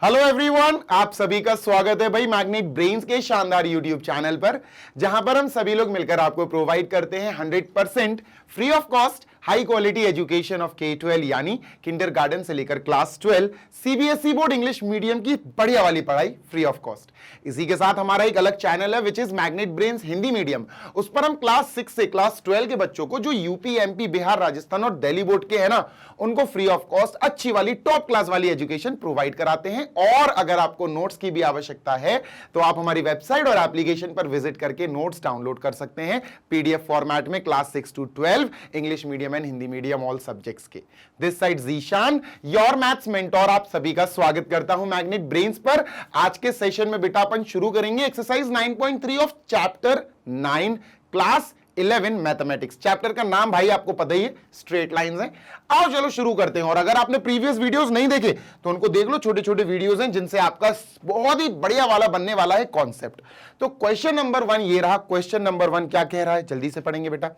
Hello everyone, आप सभी का स्वागत है भाई मैग्नेट ब्रेन्स के शानदार यूट्यूब चैनल पर, जहां पर हम सभी लोग मिलकर आपको प्रोवाइड करते हैं 100% free of cost high quality education of K-12 यानी किंडरगार्टन से लेकर class 12 CBSE board English medium की बढ़िया वाली पढ़ाई फ्री ऑफ कॉस्ट। इसी के साथ हमारा एक अलग चैनल है which is magnet brains Hindi medium. उस पर हम क्लास 6 से क्लास 12 के बच्चों को जो यूपी, एमपी, बिहार, राजस्थान और दिल्ली बोर्ड के है ना, उनको फ्री ऑफ कॉस्ट अच्छी वाली टॉप क्लास वाली एजुकेशन प्रोवाइड कराते हैं। और अगर आपको नोट्स की भी आवश्यकता है तो आप हमारी वेबसाइट और एप्लीकेशन पर विजिट करके नोट्स डाउनलोड कर सकते हैं पीडीएफ फॉर्मेट में class 6 to 12 English medium and Hindi medium all subjects के। This side Zeeshan your maths mentor, आप सभी का स्वागत करता हूं मैग्नेट ब्रेन्स पर। आज के सेशन में बेटा अपन शुरू करेंगे exercise 9.3 of chapter 9 class 11 mathematics. Chapter का नाम भाई आपको पता ही है, स्ट्रेट लाइंस है। आओ चलो शुरू करते हैं। और अगर आपने प्रीवियस वीडियोस नहीं देखे तो उनको देख लो, छोटे छोटे वीडियोस हैं जिनसे आपका बहुत ही बढ़िया वाला बनने वाला है कॉन्सेप्ट। तो क्वेश्चन नंबर 1 ये रहा। क्वेश्चन नंबर 1 क्या कह रहा है, जल्दी से पढ़ेंगे बेटा।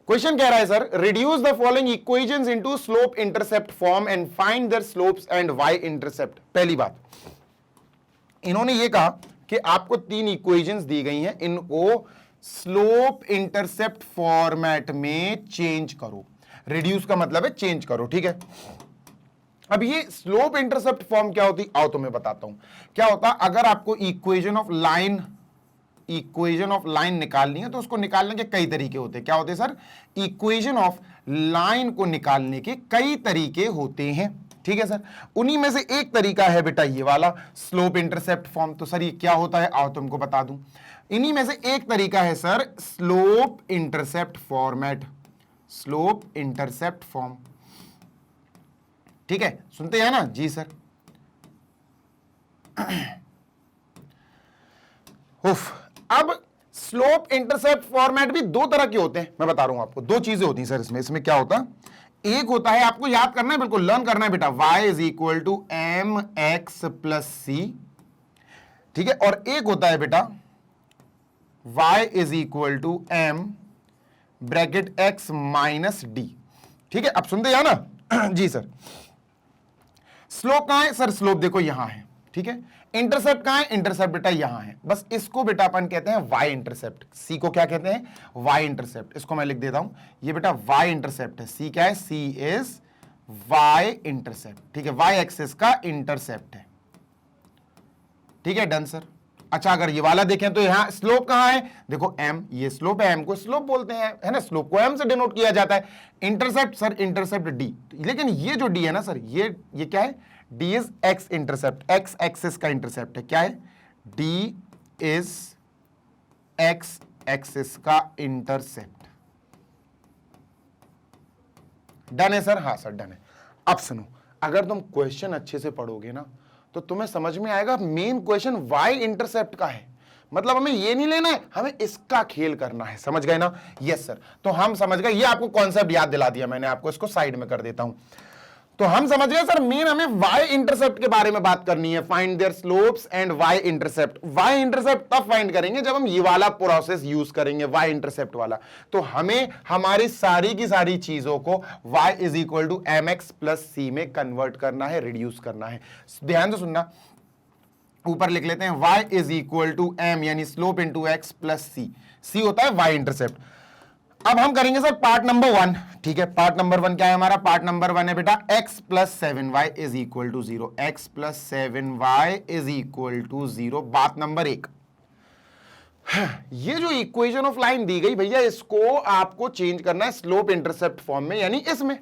क्वेश्चन कह रहा है sir, reduce the following equations into slope intercept form and find their slopes and y intercept. पहली बात, इन्होंने ये कहा कि आपको 3 इक्वेशंस दी गई हैं, इनको स्लोप इंटरसेप्ट फॉर्मेट में चेंज करो। रिड्यूस का मतलब है चेंज करो, ठीक है। अब ये स्लोप इंटरसेप्ट फॉर्म क्या होती, आओ तो मैं बताता हूं क्या होता। अगर आपको इक्वेशन ऑफ लाइन निकालनी है तो उसको निकालने के कई तरीके होते हैं। क्या होते हैं सर? इक्वेशन ऑफ लाइन को निकालने के कई तरीके होते हैं, ठीक है सर। उन्हीं में से एक तरीका है बेटा ये वाला स्लोप इंटरसेप्ट फॉर्म। तो सर ये क्या होता है, आओ तुमको बता दूं। इन्हीं में से एक तरीका है sir slope intercept format, slope intercept form, ठीक है। सुनते हैं ना जी सर। उफ, अब स्लोप इंटरसेप्ट फॉर्मेट भी 2 तरह के होते हैं, मैं बता रहा हूं आपको। 2 चीजें होती हैं सर इसमें क्या होता है, एक होता है, आपको याद करना है, बिल्कुल लर्न करना है बेटा, y is equal to m x plus c, ठीक है। और एक होता है बेटा y is equal to m bracket x minus d, ठीक है। अब सुनते हैं ना जी सर। स्लोप कहां है सर? स्लोप देखो यहां है, ठीक है। इंटरसेप्ट कहां है? इंटरसेप्ट बेटा यहां है। बस इसको बेटा अपन कहते हैं y इंटरसेप्ट। c को क्या कहते हैं? y intercept. इसको मैं लिख देता हूं, ये बेटा y इंटरसेप्ट है। c क्या है? c इज y इंटरसेप्ट, ठीक है। y एक्सिस का इंटरसेप्ट है, ठीक है। Done sir. अच्छा, अगर ये वाला देखें तो यहां स्लोप कहां है? देखो m, ये स्लोप है, m को स्लोप बोलते हैं, है ना। स्लोप को m से डिनोट किया जाता है। इंटरसेप्ट सर, इंटरसेप्ट d, लेकिन ये जो d है ना सर, ये क्या है? d is x intercept, x axis का इंटरसेप्ट है। क्या है? d इज x एक्सिस का इंटरसेप्ट। डन है सर? हाँ सर डन है। अब सुनो, अगर तुम क्वेश्चन अच्छे से पढ़ोगे ना तो तुम्हें समझ में आएगा मेन क्वेश्चन y इंटरसेप्ट का है। मतलब हमें ये नहीं लेना है, हमें इसका खेल करना है, समझ गए ना? Yes sir. तो हम समझ गए, ये आपको कॉन्सेप्ट याद दिला दिया मैंने आपको, इसको साइड में कर देता हूं। तो हम समझ गए सर, मेन हमें y इंटरसेप्ट के बारे में बात करनी है, find their slopes and y intercept. y intercept तब फाइंड करेंगे जब हम ये वाला प्रोसेस यूज करेंगे, y इंटरसेप्ट वाला। तो हमें हमारी सारी की सारी चीजों को y is equal to m x plus c में कन्वर्ट करना है, रिड्यूस करना है। ध्यान से सुनना, ऊपर लिख लेते हैं y is equal to m यानी slope into x plus c, c होता है y इंटरसेप्ट। अब हम करेंगे सर पार्ट नंबर 1, ठीक है। पार्ट नंबर 1 क्या है हमारा? पार्ट नंबर 1 है बेटा x plus 7y is equal to 0, x plus 7y is equal to 0। बात नंबर 1, ये जो इक्वेशन ऑफ लाइन दी गई भैया, इसको आपको चेंज करना है स्लोप इंटरसेप्ट फॉर्म में, यानी इसमें।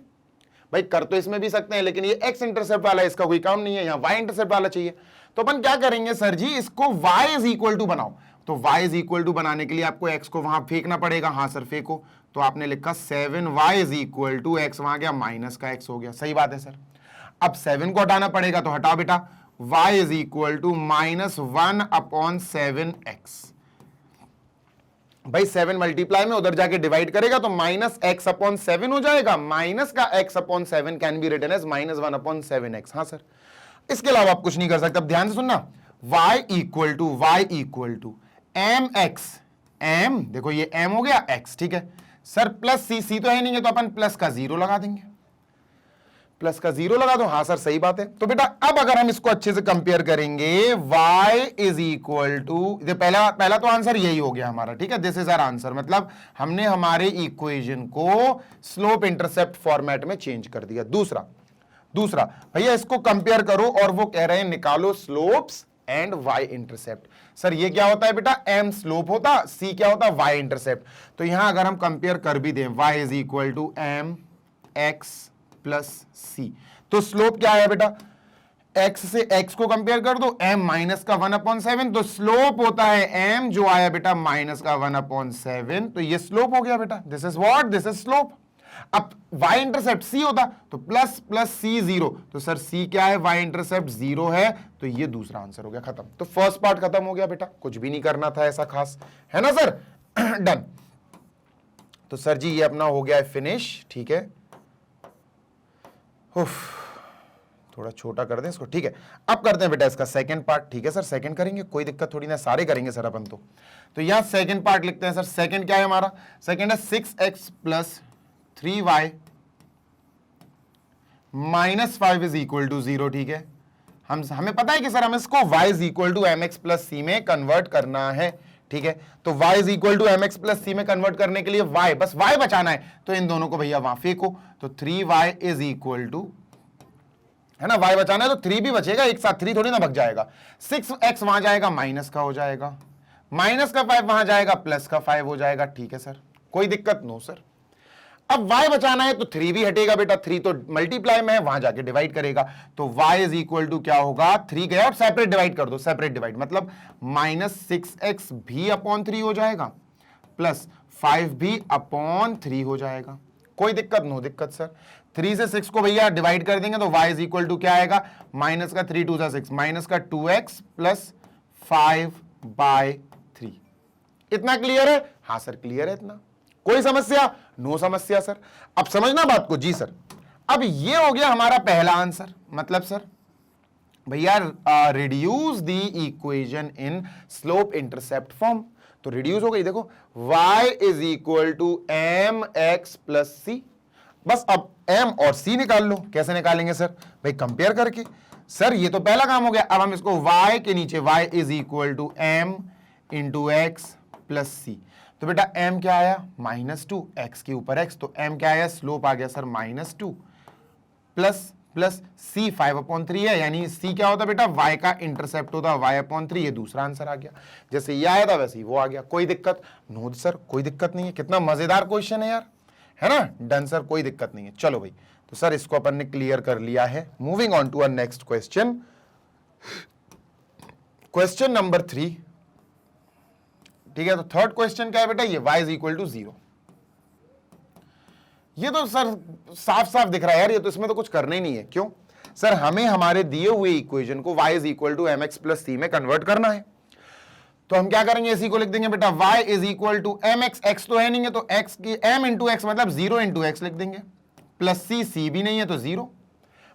भाई कर तो इसमें भी सकते हैं, लेकिन ये x इंटरसेप्ट वाला इसका कोई काम नहीं है, यहां y इंटरसेप्ट वाला चाहिए। तो अपन क्या करेंगे सर जी, इसको y इज इक्वल टू बनाओ। तो y इज इक्वल टू बनाने के लिए आपको x को वहां फेंकना पड़ेगा। हाँ सर फेंको। तो आपने लिखा 7y is equal to x, वहां गया माइनस का x हो गया, सही बात है सर। अब 7 को हटाना पड़ेगा, तो हटाओ बेटा, y is equal to minus 1 upon 7x। भाई 7 मल्टीप्लाई में उधर जाके डिवाइड करेगा तो माइनस x अपॉन 7 हो जाएगा। माइनस का x upon 7 can be written as minus 1 upon 7x। हाँ सर, इसके अलावा आप कुछ नहीं कर सकते। अब ध्यान से सुनना, y equal to m x, m देखो ये m हो गया x, ठीक है सर, प्लस सी, सी तो है नहीं है तो अपन प्लस का 0 लगा देंगे। प्लस का 0 लगा दो। हाँ सर सही बात है। तो बेटा अब अगर हम इसको अच्छे से कंपेयर करेंगे, y इज इक्वल टू, पहला तो आंसर यही हो गया हमारा, ठीक है, दिस इज आवर आंसर, मतलब हमने हमारे इक्वेशन को स्लोप इंटरसेप्ट फॉर्मेट में चेंज कर दिया। दूसरा भैया इसको कंपेयर करो और वो कह रहे हैं निकालो slopes and y intercept. Sir ये क्या होता है बेटा, m स्लोप होता, c क्या होता, y इंटरसेप्ट। तो यहां अगर हम कंपेयर कर भी दें, y is equal to m x plus c, तो स्लोप क्या है बेटा, x से x को कंपेयर कर दो, m माइनस का 1/7, तो स्लोप होता है m जो आया बेटा माइनस का 1/7, तो ये स्लोप हो गया बेटा, this is what, this is slope. अब y इंटरसेप्ट c होता तो प्लस प्लस c 0, तो सर c क्या है, y इंटरसेप्ट 0 है, तो ये दूसरा आंसर हो गया, खत्म। तो फर्स्ट पार्ट खत्म हो गया बेटा, कुछ भी नहीं करना था ऐसा खास, है ना सर। डन। तो सर जी ये अपना हो गया है फिनिश, ठीक है। थोड़ा छोटा कर दें इसको, ठीक है। अब करते हैं बेटा इसका सेकंड पार्ट, ठीक है सर, सेकंड करेंगे, कोई दिक्कत थोड़ी ना, सारे करेंगे सर अपन तो यहां सेकंड पार्ट लिखते हैं सर। सेकंड क्या है हमारा, सेकंड है 6x plus 3y minus 5 is equal to 0, ठीक है। हमें पता है कि सर हमें इसको y is equal to m x plus c में कन्वर्ट करना है, ठीक है। तो y is equal to m x plus c में कन्वर्ट करने के लिए y, बस y बचाना है, तो इन दोनों को भैया वहां फेंको, तो 3y इज इक्वल टू, है ना, y बचाना है तो 3 भी बचेगा, एक साथ 3 थोड़ी ना बच जाएगा। 6x वहां जाएगा माइनस का हो जाएगा, माइनस का 5 वहां जाएगा प्लस का 5 हो जाएगा, ठीक है सर, कोई दिक्कत नो सर। अब y बचाना है तो 3 भी हटेगा बेटा, 3 तो मल्टीप्लाई में है, वहां जाके डिवाइड करेगा, तो y इज इक्वल टू क्या होगा, 3 गया और सेपरेट डिवाइड कर दो, सेपरेट डिवाइड मतलब माइनस 6x भी अपॉन 3 हो जाएगा प्लस 5 भी अपॉन 3 हो जाएगा, कोई दिक्कत नो दिक्कत सर। 3 से 6 को भैया डिवाइड कर देंगे तो y इज इक्वल टू क्या आएगा, माइनस का 3 2 6 माइनस का 2x प्लस 5/3। इतना क्लियर है, हाँ सर क्लियर है इतना, कोई समस्या, नो समस्या सर। अब समझना बात को, जी सर। अब ये हो गया हमारा पहला आंसर, मतलब सर भैया reduce the equation in slope intercept form, तो रिड्यूस हो गई, देखो y is equal to m x plus c, बस अब m और c निकाल लो। कैसे निकालेंगे सर, भाई कंपेयर करके। सर ये तो पहला काम हो गया, अब हम इसको y के नीचे y is equal to m into x plus c, तो बेटा m क्या आया -2, x के ऊपर x, तो m क्या आया, स्लोप आ गया सर -2 प्लस प्लस c 5/3 है, यानी c क्या होता बेटा, y का इंटरसेप्ट होता y/3, ये दूसरा आंसर आ गया। जैसे ये आया था वैसे ही वो आ गया, कोई दिक्कत नो सर, कोई दिक्कत नहीं है। कितना मजेदार क्वेश्चन है यार, है ना। डन सर, कोई दिक्कत नहीं है। चलो भाई, तो सर इसको अपन ने क्लियर कर लिया है। Moving on to our next question, question number 3, ठीक है। तो थर्ड क्वेश्चन क्या है बेटा, ये y इज इक्वल टू 0। ये तो सर साफ साफ दिख रहा है यार, ये तो इसमें तो कुछ करना ही नहीं है। क्यों सर, हमें हमारे दिए हुए इक्वेशन को y is equal to m x plus c में कन्वर्ट करना है, तो हम क्या करेंगे, इसी को लिख देंगे बेटा y is equal to m x, x तो है नहीं है, तो x की m इंटू एक्स मतलब 0 इंटू एक्स लिख देंगे, प्लस c भी नहीं है तो 0।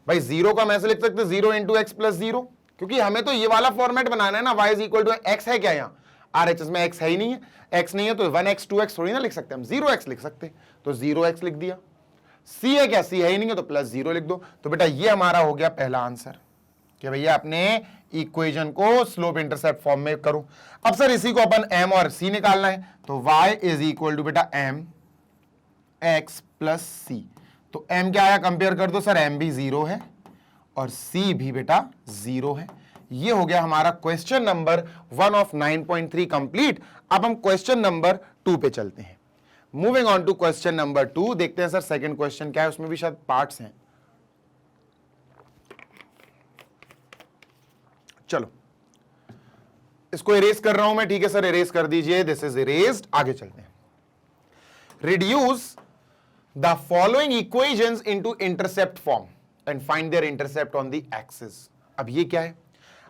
भाई 0 को हम ऐसे लिख सकते 0 इंटू एक्स प्लस 0, क्योंकि हमें तो ये वाला फॉर्मेट बनाना है ना, y is equal to x है क्या, यहाँ RHS में x है ही नहीं है, x नहीं है तो 1x 2x थोड़ी ना लिख सकते हम, 0x लिख सकते, तो 0x लिख दिया। c है क्या, c है ही नहीं है तो प्लस 0 लिख दो। तो बेटा ये हमारा हो गया पहला आंसर कि भैया अपने इक्वेशन को स्लोप इंटरसेप्ट फॉर्म में करूं। अब सर इसी को अपन m और c निकालना है, तो y इज इक्वल टू बेटा m x प्लस c, तो m क्या आया, कंपेयर कर दो सर, m भी 0 है और c भी बेटा 0 है। ये हो गया हमारा क्वेश्चन नंबर 1 ऑफ 9.3 कंप्लीट। अब हम क्वेश्चन नंबर 2 पे चलते हैं। Moving on to question number 2, देखते हैं सर सेकंड क्वेश्चन क्या है, उसमें भी शायद पार्ट्स हैं। चलो इसको इरेज कर रहा हूं मैं, ठीक है सर, इरेज कर दीजिए, दिस इज इरेज्ड। आगे चलते हैं। Reduce the following equations into intercept form and find their intercept on the axis. अब ये क्या है,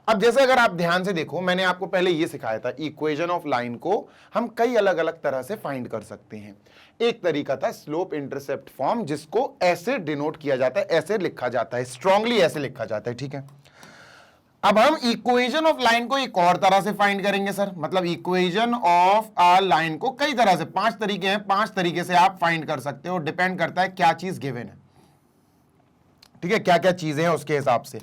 अब जैसे अगर आप ध्यान से देखो, मैंने आपको पहले ये सिखाया था, इक्वेशन ऑफ लाइन को हम कई अलग अलग तरह से फाइंड कर सकते हैं। एक तरीका था स्लोप इंटरसेप्ट फॉर्म, जिसको ऐसे डिनोट किया जाता है, ऐसे लिखा जाता है, स्ट्रांगली ऐसे लिखा जाता है, ठीक है। अब हम इक्वेशन ऑफ लाइन को एक और तरह से फाइंड करेंगे सर, मतलब इक्वेशन ऑफ अ लाइन को कई तरह से, 5 तरीके हैं, 5 तरीके से आप फाइंड कर सकते हो, डिपेंड करता है क्या चीज गिवन है। ठीक है, क्या क्या चीजें हैं उसके हिसाब से।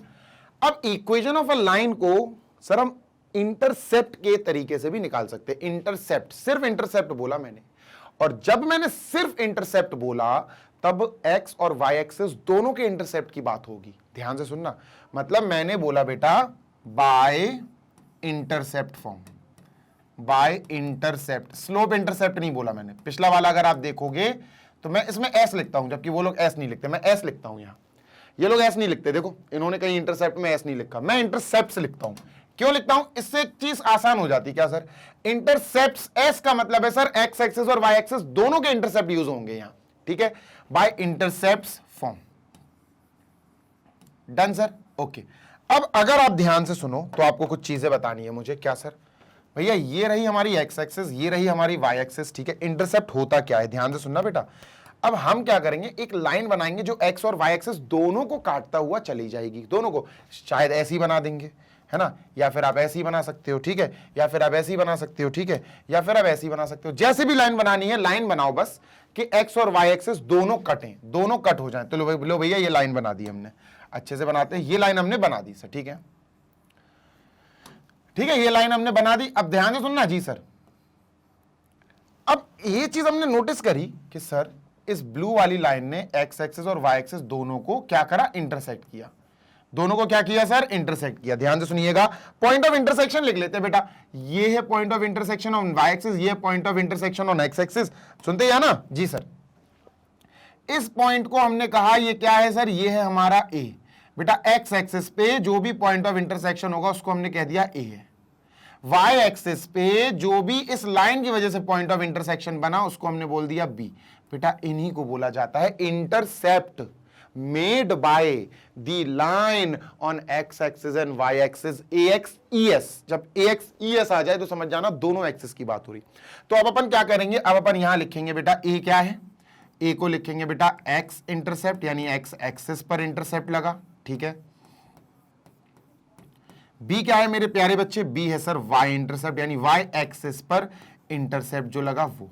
अब इक्वेशन ऑफ अ लाइन को सर हम इंटरसेप्ट के तरीके से भी निकाल सकते हैं। इंटरसेप्ट, सिर्फ इंटरसेप्ट बोला मैंने, और जब मैंने सिर्फ इंटरसेप्ट बोला तब x और y एक्सिस दोनों के इंटरसेप्ट की बात होगी। ध्यान से सुनना, मतलब मैंने बोला बेटा by intercept form, by intercept, slope intercept नहीं बोला मैंने। पिछला वाला अगर आप देखोगे तो मैं इसमें s लिखता हूं, जबकि वो लोग s नहीं लिखते, मैं s लिखता हूं। यहां ये लोग s नहीं लिखते, देखो इन्होंने कहीं इंटरसेप्ट में s नहीं लिखा, मैं इंटरसेप्ट से लिखता हूं। क्यों लिखता हूं? इससे एक चीज आसान हो जाती। क्या सर? इंटरसेप्ट s का मतलब है सर x एक्सिस और y एक्सिस दोनों के इंटरसेप्ट यूज होंगे यहां, ठीक है, by intercept form. Done sir, okay. अब अगर आप ध्यान से सुनो तो आपको कुछ चीजें बतानी है मुझे। क्या सर? भैया ये रही हमारी x एक्सिस, ये रही हमारी y एक्सिस, ठीक है। इंटरसेप्ट होता क्या है, ध्यान से सुनना बेटा। अब हम क्या करेंगे, एक लाइन बनाएंगे जो x और y एक्सिस दोनों को काटता हुआ चली जाएगी, दोनों को। शायद ऐसी बना देंगे, है ना, या फिर आप ऐसी बना सकते हो, ठीक है, या फिर आप ऐसी बना सकते हो, ठीक है, या फिर आप ऐसी बना सकते हो। जैसे भी लाइन बनानी है, लाइन बनाओ बस कि x और y एक्सिस दोनों कटें, दोनों कट हो जाएं। तो लो भैया ये लाइन बना दी हमने, अच्छे से बनाते हैं। ये लाइन हमने बना दी सर, ठीक है, ठीक है, ये लाइन हमने बना दी। अब ध्यान से सुनना जी सर, अब ये चीज हमने नोटिस करी कि सर इस ब्लू वाली लाइन ने x एक्सिस और y एक्सिस दोनों को क्या करा, इंटरसेक्ट किया। दोनों को क्या किया सर, इंटरसेक्ट किया। ध्यान से सुनिएगा, पॉइंट ऑफ इंटरसेक्शन लिख लेते हैं बेटा। ये है point of intersection on y axis, ये point of intersection on x axis. सुनते हैं ना जी सर। इस पॉइंट को हमने कहा ये क्या है सर, ये है हमारा a। बेटा x एक्सिस पे जो भी पॉइंट ऑफ इंटरसेक्शन होगा उसको हमने कह दिया a है। y एक्सिस पे जो भी इस लाइन की वजह से पॉइंट ऑफ इंटरसेक्शन बना उसको हमने बोल दिया b। बेटा इन्हीं को बोला जाता है intercept made by the line on x axis and y axis, ax es। जब ax es आ जाए तो समझ जाना दोनों एक्सिस की बात हो रही। तो अब अपन क्या करेंगे, अब अपन यहां लिखेंगे बेटा a क्या है, a को लिखेंगे बेटा x इंटरसेप्ट, यानी x एक्सिस पर इंटरसेप्ट लगा, ठीक है। b क्या है मेरे प्यारे बच्चे, b है सर y इंटरसेप्ट, यानी y एक्सिस पर इंटरसेप्ट जो लगा वो,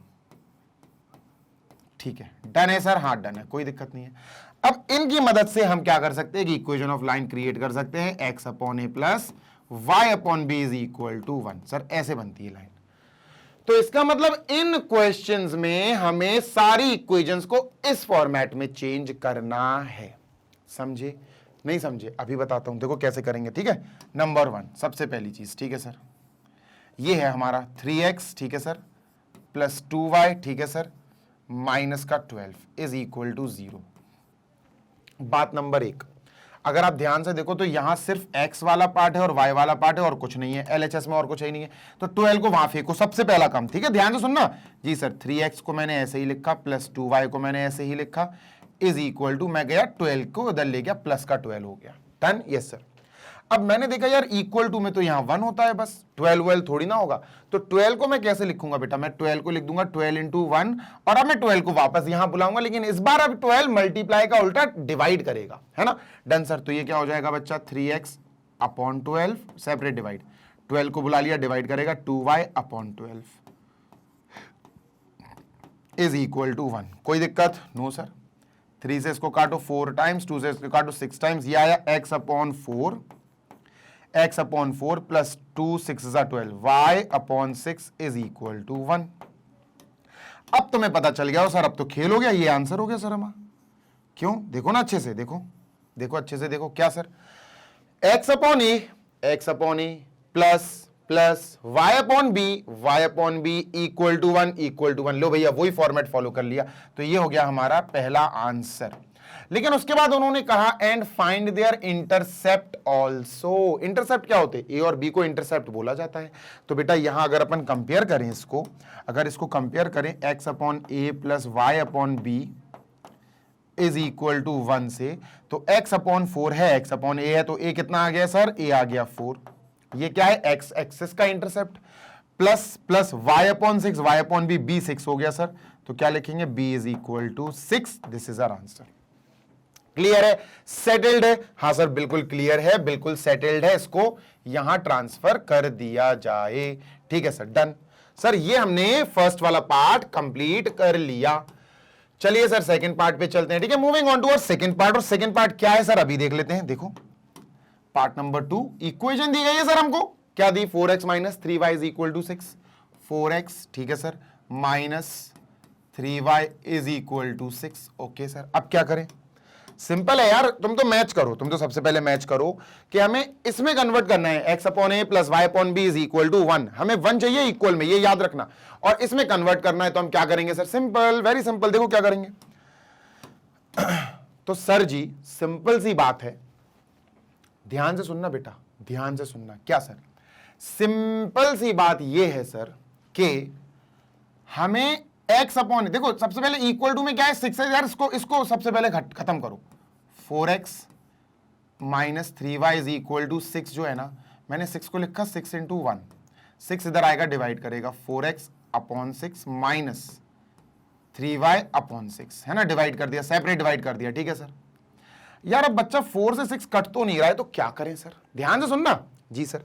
ठीक है। डन है सर, हाँ डन है, कोई दिक्कत नहीं है। अब इनकी मदद से हम क्या कर सकते हैं कि इक्वेशन ऑफ लाइन क्रिएट कर सकते हैं, x upon a plus y upon b is equal to 1। Sir ऐसे बनती है लाइन। तो इसका मतलब इन क्वेश्चंस में हमें सारी इक्वेशंस को इस फॉर्मेट में चेंज करना है। समझे नहीं समझे? अभी बताता हूं, देखो कैसे करेंगे, ठीक है। नंबर 1, सबसे पहली चीज, ठीक है सर, ये है हमारा 3x, ठीक है सर, प्लस 2y, ठीक है सर, माइनस का 12 इज इक्वल टू 0। बात नंबर 1, अगर आप ध्यान से देखो तो यहां सिर्फ x वाला पार्ट है और y वाला पार्ट है और कुछ नहीं है, LHS में और कुछ ही नहीं है, तो 12 को वहां फेंको, सबसे पहला काम, ठीक है। ध्यान से सुनना जी सर, 3x को मैंने ऐसे ही लिखा, प्लस 2y को मैंने ऐसे ही लिखा, इज इक्वल टू, मैं गया 12 को उधर ले गया, प्लस का 12 हो गया। Done, yes sir. अब मैंने देखा यार इक्वल टू में तो यहां 1 होता है बस, 12 थोड़ी ना होगा, तो 12 को मैं कैसे लिखूंगा बेटा, मैं 12 को लिख दूंगा 12 इंटू 1, और अब मैं 12 को वापस यहां बुलाऊंगा, लेकिन इस बार अब 12 मल्टीप्लाई का उल्टा डिवाइड करेगा, है ना। डन सर, तो ये क्या हो जाएगा बच्चा, 3x अपॉन 12 सेपरेट डिवाइड, 12 को बुला लिया, डिवाइड करेगा 2y upon 12 is equal to 1। कोई दिक्कत? No sir. 3 से इसको काटो 4 टाइम्स, 2 से इसको काटो 6 टाइम्स, ये आया x upon 4, x upon 4 plus 2 6 12, y upon 6 is equal to 1। अब तुम्हें पता चल गया हो सर, अब तो खेल हो गया, ये आंसर हो गया सर हमारा। क्यों? देखो ना अच्छे से, देखो देखो अच्छे से देखो, क्या sir, x upon a plus plus y upon b equal to 1। लो भैया वही फॉर्मेट फॉलो कर लिया, तो ये हो गया हमारा पहला आंसर। लेकिन उसके बाद उन्होंने कहा and find their intercept also. Intercept क्या होते हैं? ए और बी को इंटरसेप्ट बोला जाता है। तो बेटा यहां अगर अपन कंपेयर करें इसको, अगर इसको कंपेयर करें x upon a plus y upon b is equal to 1 से, तो x अपॉन 4 है, x अपॉन ए है, तो a कितना आ गया सर, a आ गया 4। ये क्या है? x एक्सिस का intercept, plus plus y upon 6, y upon b 6 हो गया सर, तो क्या लिखेंगे, b is equal to 6। This is our answer. Clear है? सेटल्ड है? हाँ सर बिल्कुल क्लियर है, बिल्कुल सेटल्ड है, इसको यहां ट्रांसफर कर दिया जाए। ठीक है सर, डन। सर ये हमने फर्स्ट वाला पार्ट कंप्लीट कर लिया। चलिए सर सेकंड पार्ट पे चलते हैं, ठीक है। Moving on to our second part, और सेकंड पार्ट क्या है सर अभी देख लेते हैं। देखो पार्ट नंबर 2, इक्वेशन दी गई है सर हमको, क्या दी, 4x minus 3y is equal to 6, 4x ठीक है sir minus 3y is equal to 6। Okay sir, अब क्या करें, सिंपल है यार, तुम तो मैच करो, तुम तो सबसे पहले मैच करो कि हमें इसमें कन्वर्ट करना है, x upon a plus y upon b is equal to 1, हमें 1 चाहिए इक्वल में, ये याद रखना, और इसमें कन्वर्ट करना है, तो हम क्या करेंगे सर, सिंपल, वेरी सिंपल, देखो क्या करेंगे। तो सर जी सिंपल सी बात है, ध्यान से सुनना बेटा, ध्यान से सुनना, क्या सर, सिंपल सी बात यह है सर कि हमें x अपॉन, देखो सबसे पहले इक्वल टू में क्या है, 6 है यार, इसको सबसे पहले खत्म करो, 4x minus 3y is equal to 6 जो है ना, मैंने 6 को लिखा 6 इंटू 1, 6 इधर आएगा डिवाइड करेगा, 4x upon 6 minus 3y upon 6 है ना, डिवाइड कर दिया, सेपरेट डिवाइड कर दिया, ठीक है सर। यार अब बच्चा 4 से 6 कट तो नहीं रहा है, तो क्या करें सर, ध्यान से सुनना जी सर।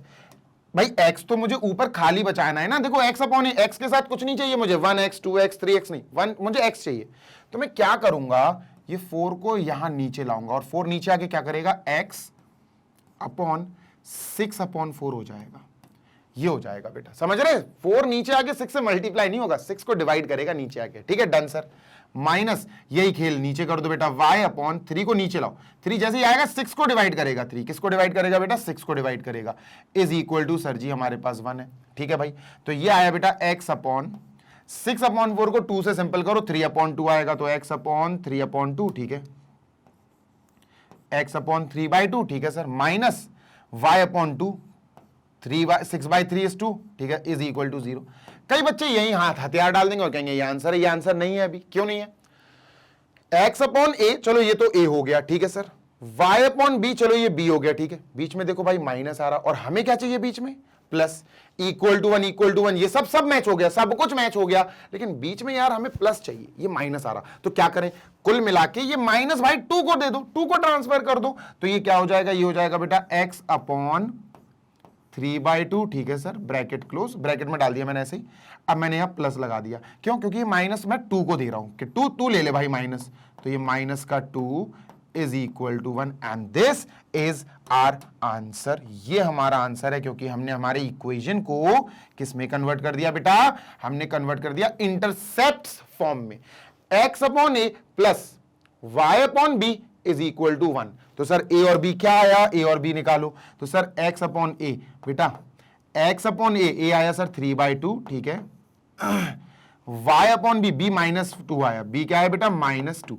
भाई x तो मुझे ऊपर खाली बचाना है ना, देखो x अपॉन x के साथ कुछ नहीं चाहिए मुझे, 1x 2x 3x नहीं, 1 मुझे x चाहिए, तो मैं क्या करूंगा, ये 4 को यहां नीचे लाऊंगा, और 4 नीचे आके क्या करेगा, x अपॉन 6 अपॉन 4 हो जाएगा, ये हो जाएगा बेटा, समझ रहे, 4 नीचे आके 6 से मल्टीप्लाई नहीं होगा, 6 को डिवाइड करेगा नीचे आके, ठीक है, डन सर। माइनस यही खेल, नीचे कर दो बेटा, y अपॉन 3 को नीचे लाओ, 3 जैसे ही आएगा 6 को डिवाइड करेगा, 3 किसको डिवाइड करेगा बेटा, 6 को डिवाइड करेगा, इज इक्वल टू सर जी हमारे पास 1 है, ठीक है भाई। तो ये आया बेटा x अपॉन 6 अपॉन 4 को 2 से सिंपल करो, 3 अपॉन 2 आएगा, तो x अपॉन 3 अपॉन 2, ठीक है, x अपॉन 3 बाई 2, ठीक है sir, minus y upon 2, 6 by 3 is 2, ठीक है, इज इक्वल टू 0। कई बच्चे यही हाथ हथियार डाल देंगे और कहेंगे ये आंसर है, ये आंसर नहीं है, अभी क्यों नहीं है, x अपॉन a, चलो ये तो a हो गया, ठीक है सर, y अपॉन b, चलो ये b हो गया, ठीक है, बीच में देखो भाई माइनस आ रहा, और हमें क्या चाहिए बीच में, प्लस, इक्वल टू 1, ये सब मैच हो गया, सब कुछ मैच हो गया, लेकिन बीच में यार हमें प्लस चाहिए, ये माइनस आ रहा, तो क्या करें, कुल मिला के ये माइनस भाई 2 को दे दो, 2 को ट्रांसफर कर दो, तो ये क्या हो जाएगा, ये हो जाएगा बेटा x अपॉन 3/2, ठीक है सर, ब्रैकेट क्लोज, ब्रैकेट में डाल दिया मैंने ऐसे ही, अब मैंने यहां प्लस लगा दिया, क्यों, क्योंकि ये माइनस मैं 2 को दे रहा हूं कि 2 ले ले भाई माइनस, तो ये माइनस का 2 is equal to 1, and this is our answer, ये हमारा आंसर है, क्योंकि हमने हमारे इक्वेशन को किस में कन्वर्ट कर दिया बेटा, हमने कन्वर्ट कर दिया इंटरसेप्ट फॉर्म में, x upon a plus y upon b is equal to 1, तो सर a और b क्या आया, a और b निकालो, तो सर x अपॉन a, बेटा x अपॉन a आया सर 3/2, ठीक है, y अपॉन b माइनस 2 आया, b क्या है बेटा -2,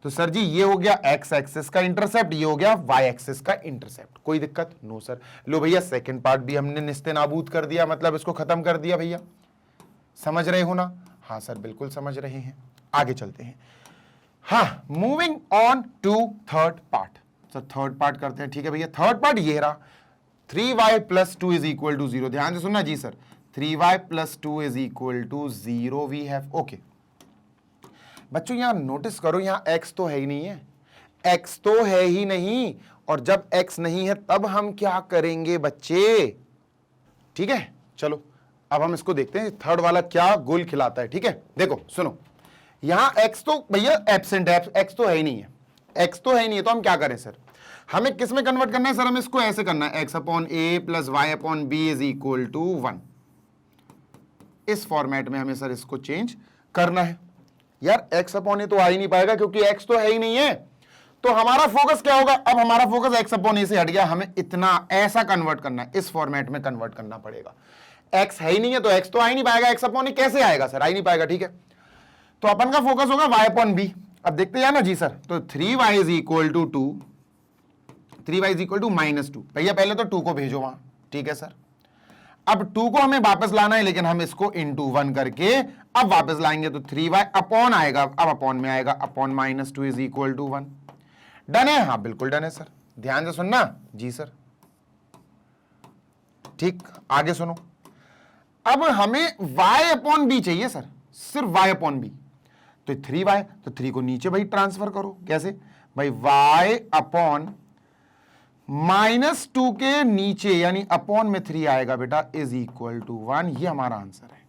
तो सर जी ये हो गया x एक्सिस का इंटरसेप्ट, ये हो गया y एक्सिस का इंटरसेप्ट, कोई दिक्कत, नो सर। लो भैया सेकंड पार्ट भी हमने निस्ते नाबूद कर दिया, मतलब इसको खत्म कर दिया भैया, समझ रहे हो ना, हाँ सर बिल्कुल समझ रहे हैं, आगे चलते हैं। हाँ, moving on to third part, sir third part करते हैं, ठीक है भैया, थर्ड पार्ट ये रहा, 3y plus 2 is equal to 0, ध्यान से सुनना जी sir, 3y plus 2 is equal to 0 we have, okay बच्चों यहां नोटिस करो, यहां x तो है ही नहीं है, x तो है ही नहीं, और जब x नहीं है तब हम क्या करेंगे बच्चे, ठीक है, चलो अब हम इसको देखते हैं थर्ड वाला क्या गुल खिलाता है, ठीक है, देखो सुनो, यहां x तो भैया एब्सेंट है, x तो है ही नहीं है, x तो है ही नहीं है, तो हम क्या करें सर, हमें किस में कन्वर्ट करना है सर, हमें इसको ऐसे करना है, x upon a plus y upon b is equal to 1, इस फॉर्मेट में हमें सर इसको चेंज करना है। यार x अपॉन a तो आ ही नहीं पाएगा, क्योंकि x तो है ही नहीं है, तो हमारा फोकस क्या होगा, अब हमारा फोकस x अपॉन a से हट गया, हमें इतना ऐसा कन्वर्ट करना है, इस फॉर्मेट में कन्वर्ट करना पड़ेगा, x है ही नहीं है तो x तो आ ही नहीं पाएगा, x अपॉन a कैसे आएगा सर, आ ही नहीं पाएगा, ठीक है, तो अपन का फोकस होगा y अपॉन b, अब देखते हैं ना जी सर, तो 3y is equal to 2, 3y is equal to -2, भैया पहले तो 2 को भेजो वहां, ठीक है सर, अब 2 को हमें वापस लाना है, लेकिन हम इसको इंटू 1 करके अब वापस लाएंगे, तो 3y अपॉन आएगा, अब अपॉन में आएगा, upon -2 is equal to 1, done है, हाँ बिल्कुल डन है सर, ध्यान से सुनना जी सर, ठीक, आगे सुनो, अब हमें y अपॉन b चाहिए सर, सिर्फ y अपॉन b, तो 3y, तो 3 को नीचे भाई ट्रांसफर करो, कैसे भाई, y अपॉन -2 के नीचे यानी अपॉन में 3 आएगा बेटा, इज इक्वल टू 1, ये हमारा आंसर है,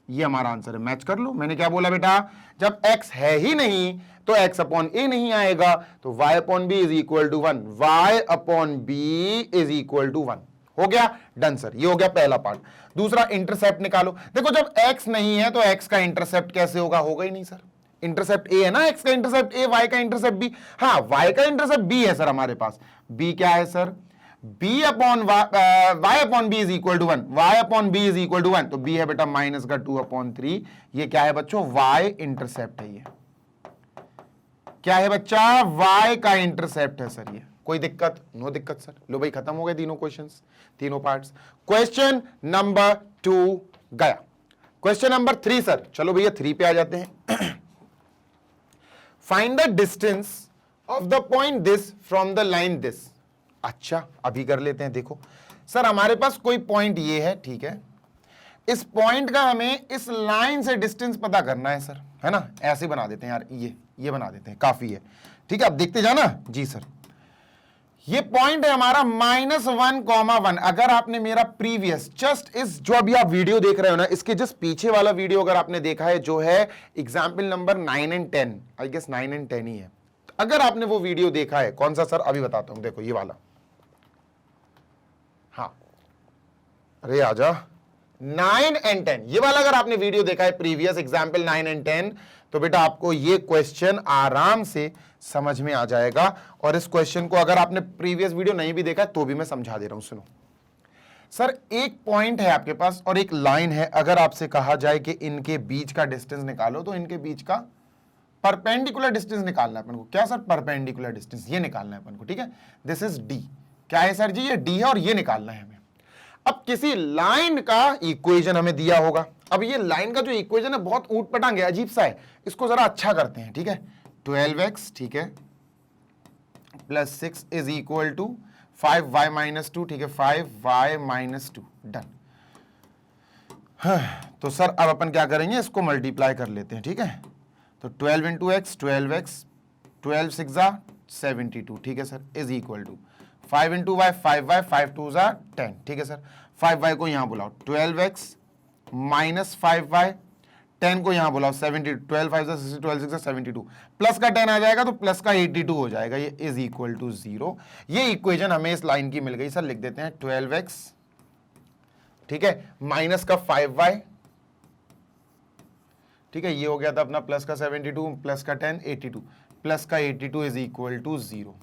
ये हमारा आंसर है, मैच कर लो। मैंने क्या बोला बेटा, जब x है ही नहीं तो x अपॉन a नहीं आएगा, तो y upon b is equal to 1, y upon b is equal to 1। हो गया डन सर, ये हो गया पहला पार्ट। दूसरा इंटरसेप्ट निकालो। देखो जब x नहीं है तो x का इंटरसेप्ट कैसे होगा, होगा ही नहीं सर। इंटरसेप्ट a है ना, x का इंटरसेप्ट a, y का इंटरसेप्ट b। हाँ, y का इंटरसेप्ट b है सर हमारे पास। b क्या है sir, b upon y upon b is equal to 1, y upon b is equal to 1, तो b है बेटा माइनस का 2 अपॉन 3। ये क्या है बच्चों, y इंटरसेप्ट है। ये क्या है बच्चा, y का इंटरसेप्ट है सर। ये कोई दिक्कत, नो दिक्कत सर। लो भाई खत्म हो गए तीनों क्वेश्चंस, तीनों पार्ट्स। क्वेश्चन नंबर 2 गया। क्वेश्चन नंबर 3 सर, चलो भैया 3 पे आ जाते हैं। Find the distance of the point this from the line this. अच्छा अभी कर लेते हैं। देखो सर हमारे पास कोई पॉइंट ये है, ठीक है, इस पॉइंट का हमें इस लाइन से डिस्टेंस पता करना है सर, है ना। ऐसे बना देते हैं यार, ये बना देते हैं, काफी है, ठीक है। अब देखते जाना जी सर। ये पॉइंट है हमारा -1,1। अगर आपने मेरा प्रीवियस जस्ट इस जो अभी आप वीडियो देख रहे हो ना, इसके जस्ट पीछे वाला वीडियो अगर आपने देखा है, जो है example number 9 and 10, I guess 9 and 10 ही है। अगर आपने वो वीडियो देखा है, कौन सा सर, अभी बताता हूं, देखो ये वाला, हाँ अरे आजा, 9 एंड 10, ये वाला अगर आपने वीडियो देखा है प्रीवियस एग्जाम्पल 9 एंड 10, तो बेटा आपको ये क्वेश्चन आराम से समझ में आ जाएगा। और इस क्वेश्चन को अगर आपने प्रीवियस वीडियो नहीं भी देखा तो भी मैं समझा दे रहा हूं, सुनो सर। एक पॉइंट है आपके पास और एक लाइन है। अगर आपसे कहा जाए कि इनके बीच का डिस्टेंस निकालो, तो इनके बीच का परपेंडिकुलर डिस्टेंस निकालना है अपन को। क्या सर, परपेंडिकुलर डिस्टेंस ये निकालना है अपन को, ठीक है। दिस इज डी, क्या है सर जी, ये डी है और ये निकालना है हमें। अब किसी लाइन का इक्वेशन हमें दिया होगा। अब ये लाइन का जो इक्वेशन है बहुत ऊट पटांग है, अजीब सा है, इसको जरा अच्छा करते हैं, ठीक है। 12x, ठीक है, plus 6 is equal to 5y minus 2, ठीक है, 5y माइनस 2, डन। तो सर अब अपन क्या करेंगे, इसको मल्टीप्लाई कर लेते हैं, ठीक है। तो 12 इंटू एक्स 12x, 12 6 72, ठीक है sir, is equal to 5 into y 5y, 5 2 10, ठीक है सर। 5y को यहां बुलाओ, 12x माइनस 5y, 10 को यहां बुलाओ 72, 12 5 60, 12 6 72, प्लस का 10 आ जाएगा तो प्लस का 82 हो जाएगा। ये इज इक्वल टू 0। ये इक्वेशन हमें इस लाइन की मिल गई सर। लिख देते हैं 12x, ठीक है, माइनस का 5y, ठीक है, ये हो गया था अपना प्लस का 72, प्लस का 10 82, प्लस का 82 इज इक्वल टू 0।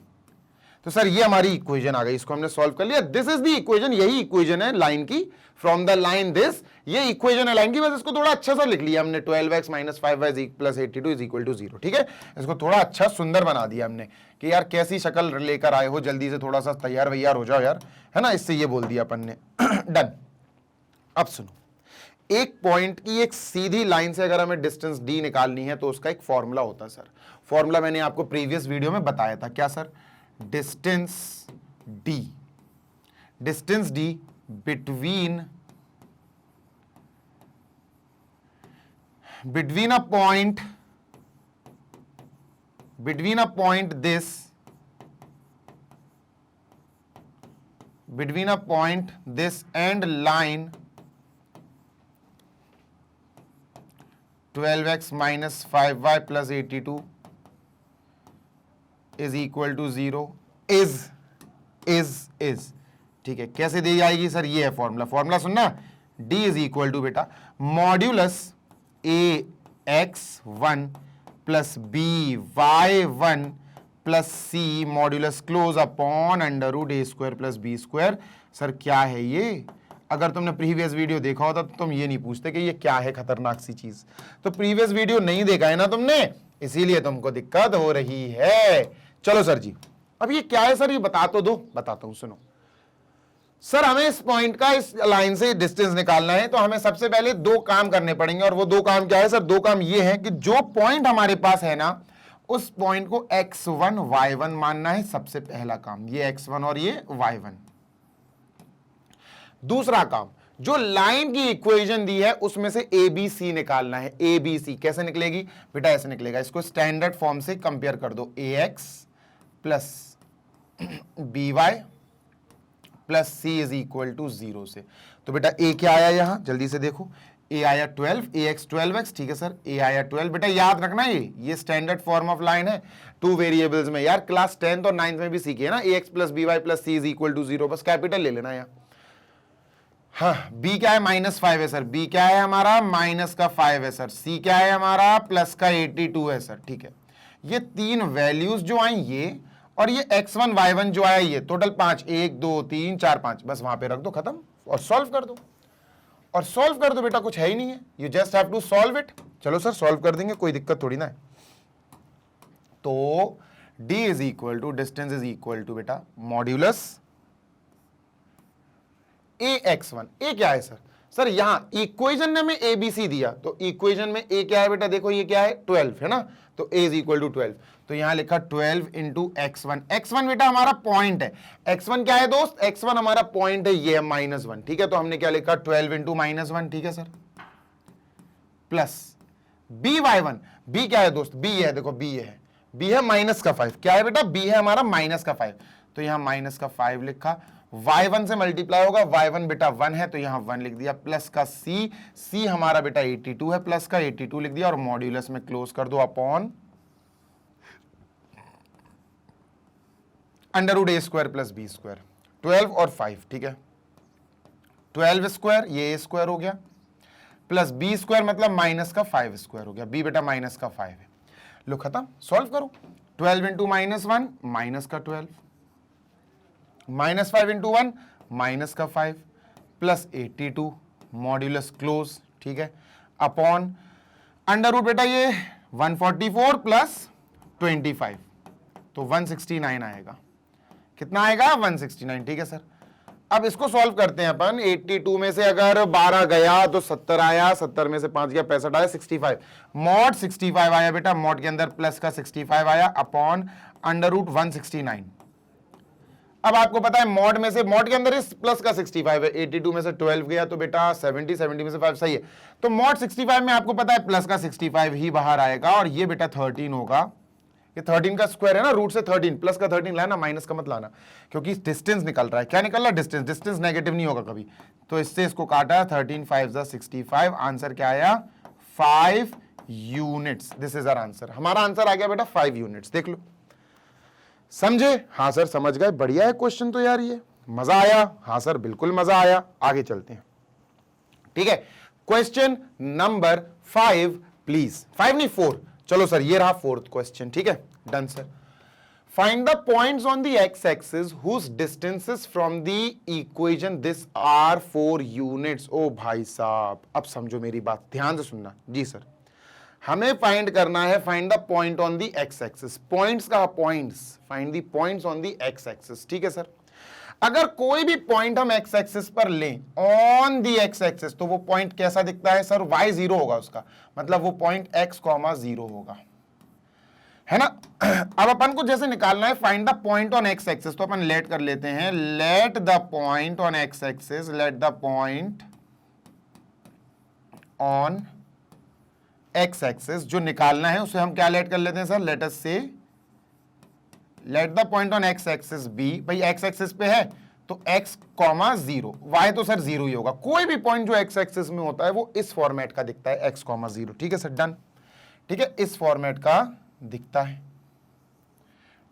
तो सर ये हमारी इक्वेशन आ गई, इसको हमने सॉल्व कर लिया। दिस इज द इक्वेशन, यही इक्वेशन है लाइन की, फ्रॉम द लाइन दिस, ये इक्वेशन है लाइन की। बस इसको थोड़ा अच्छा सा लिख लिया हमने, 12x minus 5y plus 82 is equal to 0, ठीक है। इसको थोड़ा अच्छा सुंदर बना दिया हमने कि यार कैसी शक्ल लेकर आए हो, जल्दी से थोड़ा सा तैयार वैयार हो जाओ यार, है ना। इससे ये बोल दिया अपन ने। डन। अब सुनो, एक पॉइंट की एक सीधी लाइन से अगर हमें डिस्टेंस d निकालनी है तो उसका एक फॉर्मूला होता है सर। फॉर्मूला मैंने आपको प्रीवियस वीडियो में बताया था। क्या sir, distance d, distance d between a point this, between a point this and line 12x minus 5y plus 82 is equal to 0 is, ठीक है। कैसे दी जाएगी सर, ये है फॉर्मूला। फॉर्मूला सुनना, d इज इक्वल टू बेटा modulus ax1 plus by1 plus c modulus close upon under root a square plus b square. Sir क्या है ये, अगर तुमने प्रीवियस वीडियो देखा होता तो तुम ये नहीं पूछते कि ये क्या है खतरनाक सी चीज। तो प्रीवियस वीडियो नहीं देखा है ना तुमने, इसीलिए तुमको दिक्कत हो रही है। चलो सर जी, अब ये क्या है सर, ये बता तो दो। बताता हूं, सुनो सर। हमें इस पॉइंट का इस लाइन से डिस्टेंस निकालना है, तो हमें सबसे पहले दो काम करने पड़ेंगे। और वो दो काम क्या है सर, दो काम ये है कि जो पॉइंट हमारे पास है ना, उस पॉइंट को x1 y1 मानना है। सबसे पहला काम ये x1 और ये y1। दूसरा काम, जो लाइन की इक्वेशन दी है उसमें से ABC निकालना है। ABC कैसे निकलेगी बेटा, ऐसे निकलेगा। इसको स्टैंडर्ड फॉर्म से कंपेयर कर दो, ax plus by plus c is equal to 0 से। तो बेटा a क्या आया यहां, जल्दी से देखो, ए आया 12, ए एक्स 12x, ठीक है सर, ए आया 12। बेटा याद रखना ये स्टैंडर्ड फॉर्म ऑफ लाइन है टू वेरिएबल्स में। यार क्लास 10th और 9th में भी सीखिए ना, a x plus b y plus C is equal to 0, बस कैपिटल ले लेना यार। हाँ, बी क्या है -5 है सर, बी क्या है हमारा -5 है सर, सी क्या है हमारा +82 है सर, ठीक है। ये तीन वैल्यूज जो आई ये, और ये x1 y1 जो आया ये, टोटल 5, 1 2 3 4 5, बस वहां पे रख दो, खत्म, और सॉल्व कर दो। और सॉल्व कर दो बेटा, कुछ है ही नहीं है, you just have to solve it. चलो सर सॉल्व कर देंगे, कोई दिक्कत थोड़ी ना है। तो d is equal to, distance is equal to बेटा मॉड्यूलस ए x1। ए क्या है सर? सर यहां इक्वेशन ने हमें ए बी सी दिया, तो इक्वेशन में ए क्या है बेटा, देखो ये क्या है 12 है ना, तो a इज इक्वल टू 12, तो यहां लिखा 12 इंटू x1। x1 बेटा हमारा पॉइंट है, x1 क्या है दोस्त, x1 हमारा पॉइंट है, ये है -1, ठीक है। तो हमने क्या लिखा 12 इंटू -1, ठीक है sir, plus B y1, B क्या है दोस्त, बी है, देखो बी है, बी है -5, क्या है बेटा, बी है हमारा -5, तो यहां -5 लिखा, y1 से मल्टीप्लाई होगा, y1 बेटा 1 है, तो यहां 1 लिख दिया, प्लस का c हमारा बेटा 82 है, प्लस का 82 लिख दिया, और मॉड्यूलस में क्लोज कर दो अपॉन √a² प्लस b², 12 और 5, ठीक है, 12² ये a² हो गया, प्लस b² मतलब -5² हो गया, b बेटा -5 है। लो खत्म, सॉल्व करो, 12 into -1 -12, -5 into 1 -5, plus 82 modulus close, ठीक है, अपॉन √ बेटा ये 144 प्लस 25, तो 169 आएगा, कितना आएगा 169, ठीक है सर। अब इसको सॉल्व करते हैं अपन, 82 में से अगर 12 गया तो 70 आया, 70 में से 5 गया 65 आया, 65 मॉड 65 आया बेटा, मॉड के अंदर प्लस का 65 आया, अपॉन √ 169। अब आपको पता है मॉड में से, मॉड के अंदर इस प्लस का 65 है, 82 में से 12 गया तो बेटा 70, 70 में से 5, सही है, तो मॉड 65 में आपको पता है प्लस का 65 ही बाहर आएगा, और ये बेटा 13 होगा, ये 13 का स्क्वायर है ना, रूट से 13, प्लस का 13 लाना, माइनस का मत लाना, क्योंकि डिस्टेंस निकल रहा है, क्या निकल रहा है, डिस्टेंस, डिस्टेंस नेगेटिव नहीं होगा कभी, तो इससे इसको काटा, 13 5 65, आंसर क्या आया 5 units, this is our answer, हमारा आंसर आ गया बेटा 5 यूनिट्स, देख लो, समझे? हाँ सर समझ गए, बढ़िया है क्वेश्चन तो यार, ये मजा आया? हाँ सर बिल्कुल मजा आया, आगे चलते हैं, ठीक है। क्वेश्चन नंबर 5 प्लीज, 5 नहीं 4, चलो सर ये रहा 4th क्वेश्चन, ठीक है, done sir. Find the points on the x axis whose distances from the equation this are 4 units. ओ भाई साहब अब समझो मेरी बात, ध्यान से सुनना जी सर, हमें फाइंड करना है, find the point on the x axis, points का points, find the points on the x axis, ठीक है सर। अगर कोई भी पॉइंट हम एक्स एक्सिस पर लें ऑन दी एक्स एक्सिस, तो वो पॉइंट कैसा दिखता है सर, y 0 होगा उसका, मतलब वो पॉइंट x, 0 होगा, है ना। अब अपन को जैसे निकालना है find the point on x axis, तो अपन लेट कर लेते हैं, late the point on x axis, late the point on x axis, जो निकालना है उसे हम क्या लेट कर लेते हैं sir, let us say let the point on x axis B, भाई एक्स एक्सिस पे है तो x, 0, y तो सर 0 ही होगा, कोई भी पॉइंट जो एक्स एक्सिस में होता है वो इस फॉर्मेट का दिखता है, x, 0, ठीक है सर, डन, ठीक है, इस फॉर्मेट का दिखता है,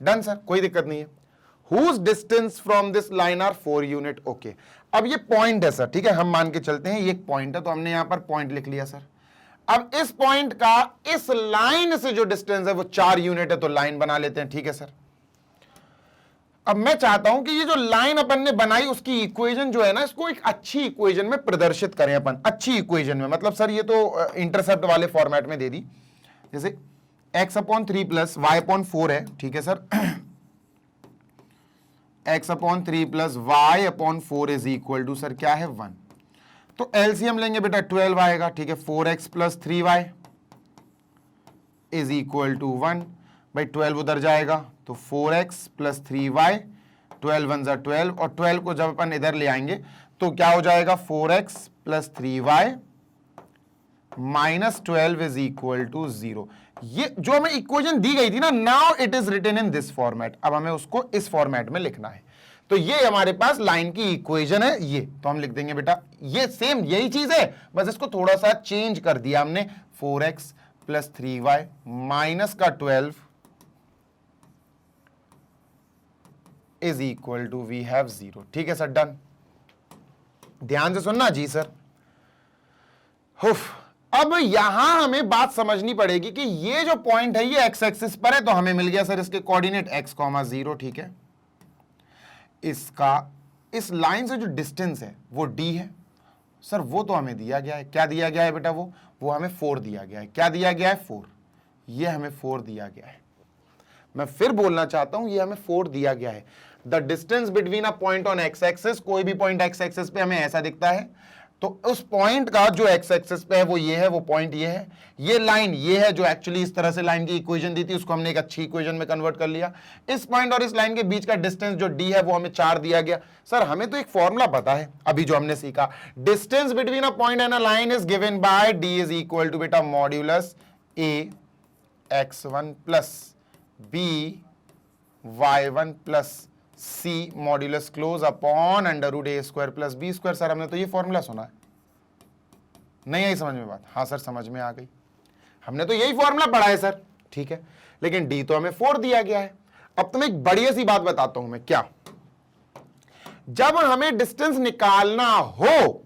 डन सर, कोई दिक्कत नहीं है। Whose distance from this line are 4 unit, okay. अब ये पॉइंट है सर, ठीक है, हम मान के चलते हैं ये एक पॉइंट है, तो हमने यहां पर पॉइंट लिख लिया सर। अब इस पॉइंट का इस लाइन से जो डिस्टेंस है वो 4 यूनिट है, तो लाइन बना लेते हैं, ठीक है सर। अब मैं चाहता हूं कि ये जो लाइन अपन ने बनाई उसकी इक्वेशन जो है ना, इसको एक अच्छी इक्वेशन में प्रदर्शित करें अपन, अच्छी इक्वेशन में, मतलब सर ये तो इंटरसेप्ट वाले फॉर्मेट में दे दी, जैसे x/3 प्लस y/4 है, ठीक है sir, x/3 plus y/4 is equal to sir क्या है 1, तो एलसीएम लेंगे बेटा 12 आएगा, ठीक है, 4x plus 3y is equal to 1, भाई 12 उधर जाएगा तो 4x प्लस 3y, 12 1 जा 12, और 12 को जब अपन इधर ले आएंगे तो क्या हो जाएगा 4x plus 3y minus 12 is equal to 0। ये जो हमें इक्वेशन दी गई थी ना, now it is written in this format, अब हमें उसको इस फॉर्मेट में लिखना है। तो ये हमारे पास लाइन की इक्वेशन है, ये तो हम लिख देंगे बेटा ये सेम यही चीज है, बस इसको थोड़ा सा चेंज कर दिया हमने। 4x प्लस 3y माइनस का 12 is equal to we have 0। ठीक है सर, डन। ध्यान से सुनना जी सर। अब यहां हमें बात समझनी पड़ेगी कि ये जो पॉइंट है ये एक्स एक्सिस पर है, तो हमें मिल गया सर इसके कोऑर्डिनेट x, 0। ठीक है, इसका इस लाइन से जो डिस्टेंस है वो d है सर, वो तो हमें दिया गया है। क्या दिया गया है बेटा? वो हमें 4 दिया गया है। क्या दिया गया है? 4। ये हमें 4 दिया गया है। मैं फिर बोलना चाहता हूं, ये हमें 4 दिया गया है। The distance between a point on x axis, कोई भी पॉइंट एक्स एक्सिस पे हमें ऐसा दिखता है, तो उस पॉइंट का जो एक्स एक्सिस पे है वो ये है, वो पॉइंट ये है, ये लाइन ये है जो एक्चुअली इस तरह से लाइन की इक्वेशन दी थी, उसको हमने एक अच्छी इक्वेशन में कन्वर्ट कर लिया। इस पॉइंट और इस लाइन के बीच का डिस्टेंस जो d है वो हमें 4 दिया गया। सर हमें तो एक फॉर्मूला पता है अभी जो हमने सीखा, distance between a point and a line is given by d is equal to बेटा modulus a x1 plus b y1 plus c modulus close upon under root a square plus b square. Sir हमने तो ये formula सुना है, नहीं आई समझ में बात? हाँ सर समझ में आ गई, हमने तो यही फॉर्मूला पढ़ा है सर। ठीक है, लेकिन d तो हमें 4 दिया गया है। अब तुम्हें एक बढ़िया सी बात बताता हूं मैं, क्या, जब हमें डिस्टेंस निकालना हो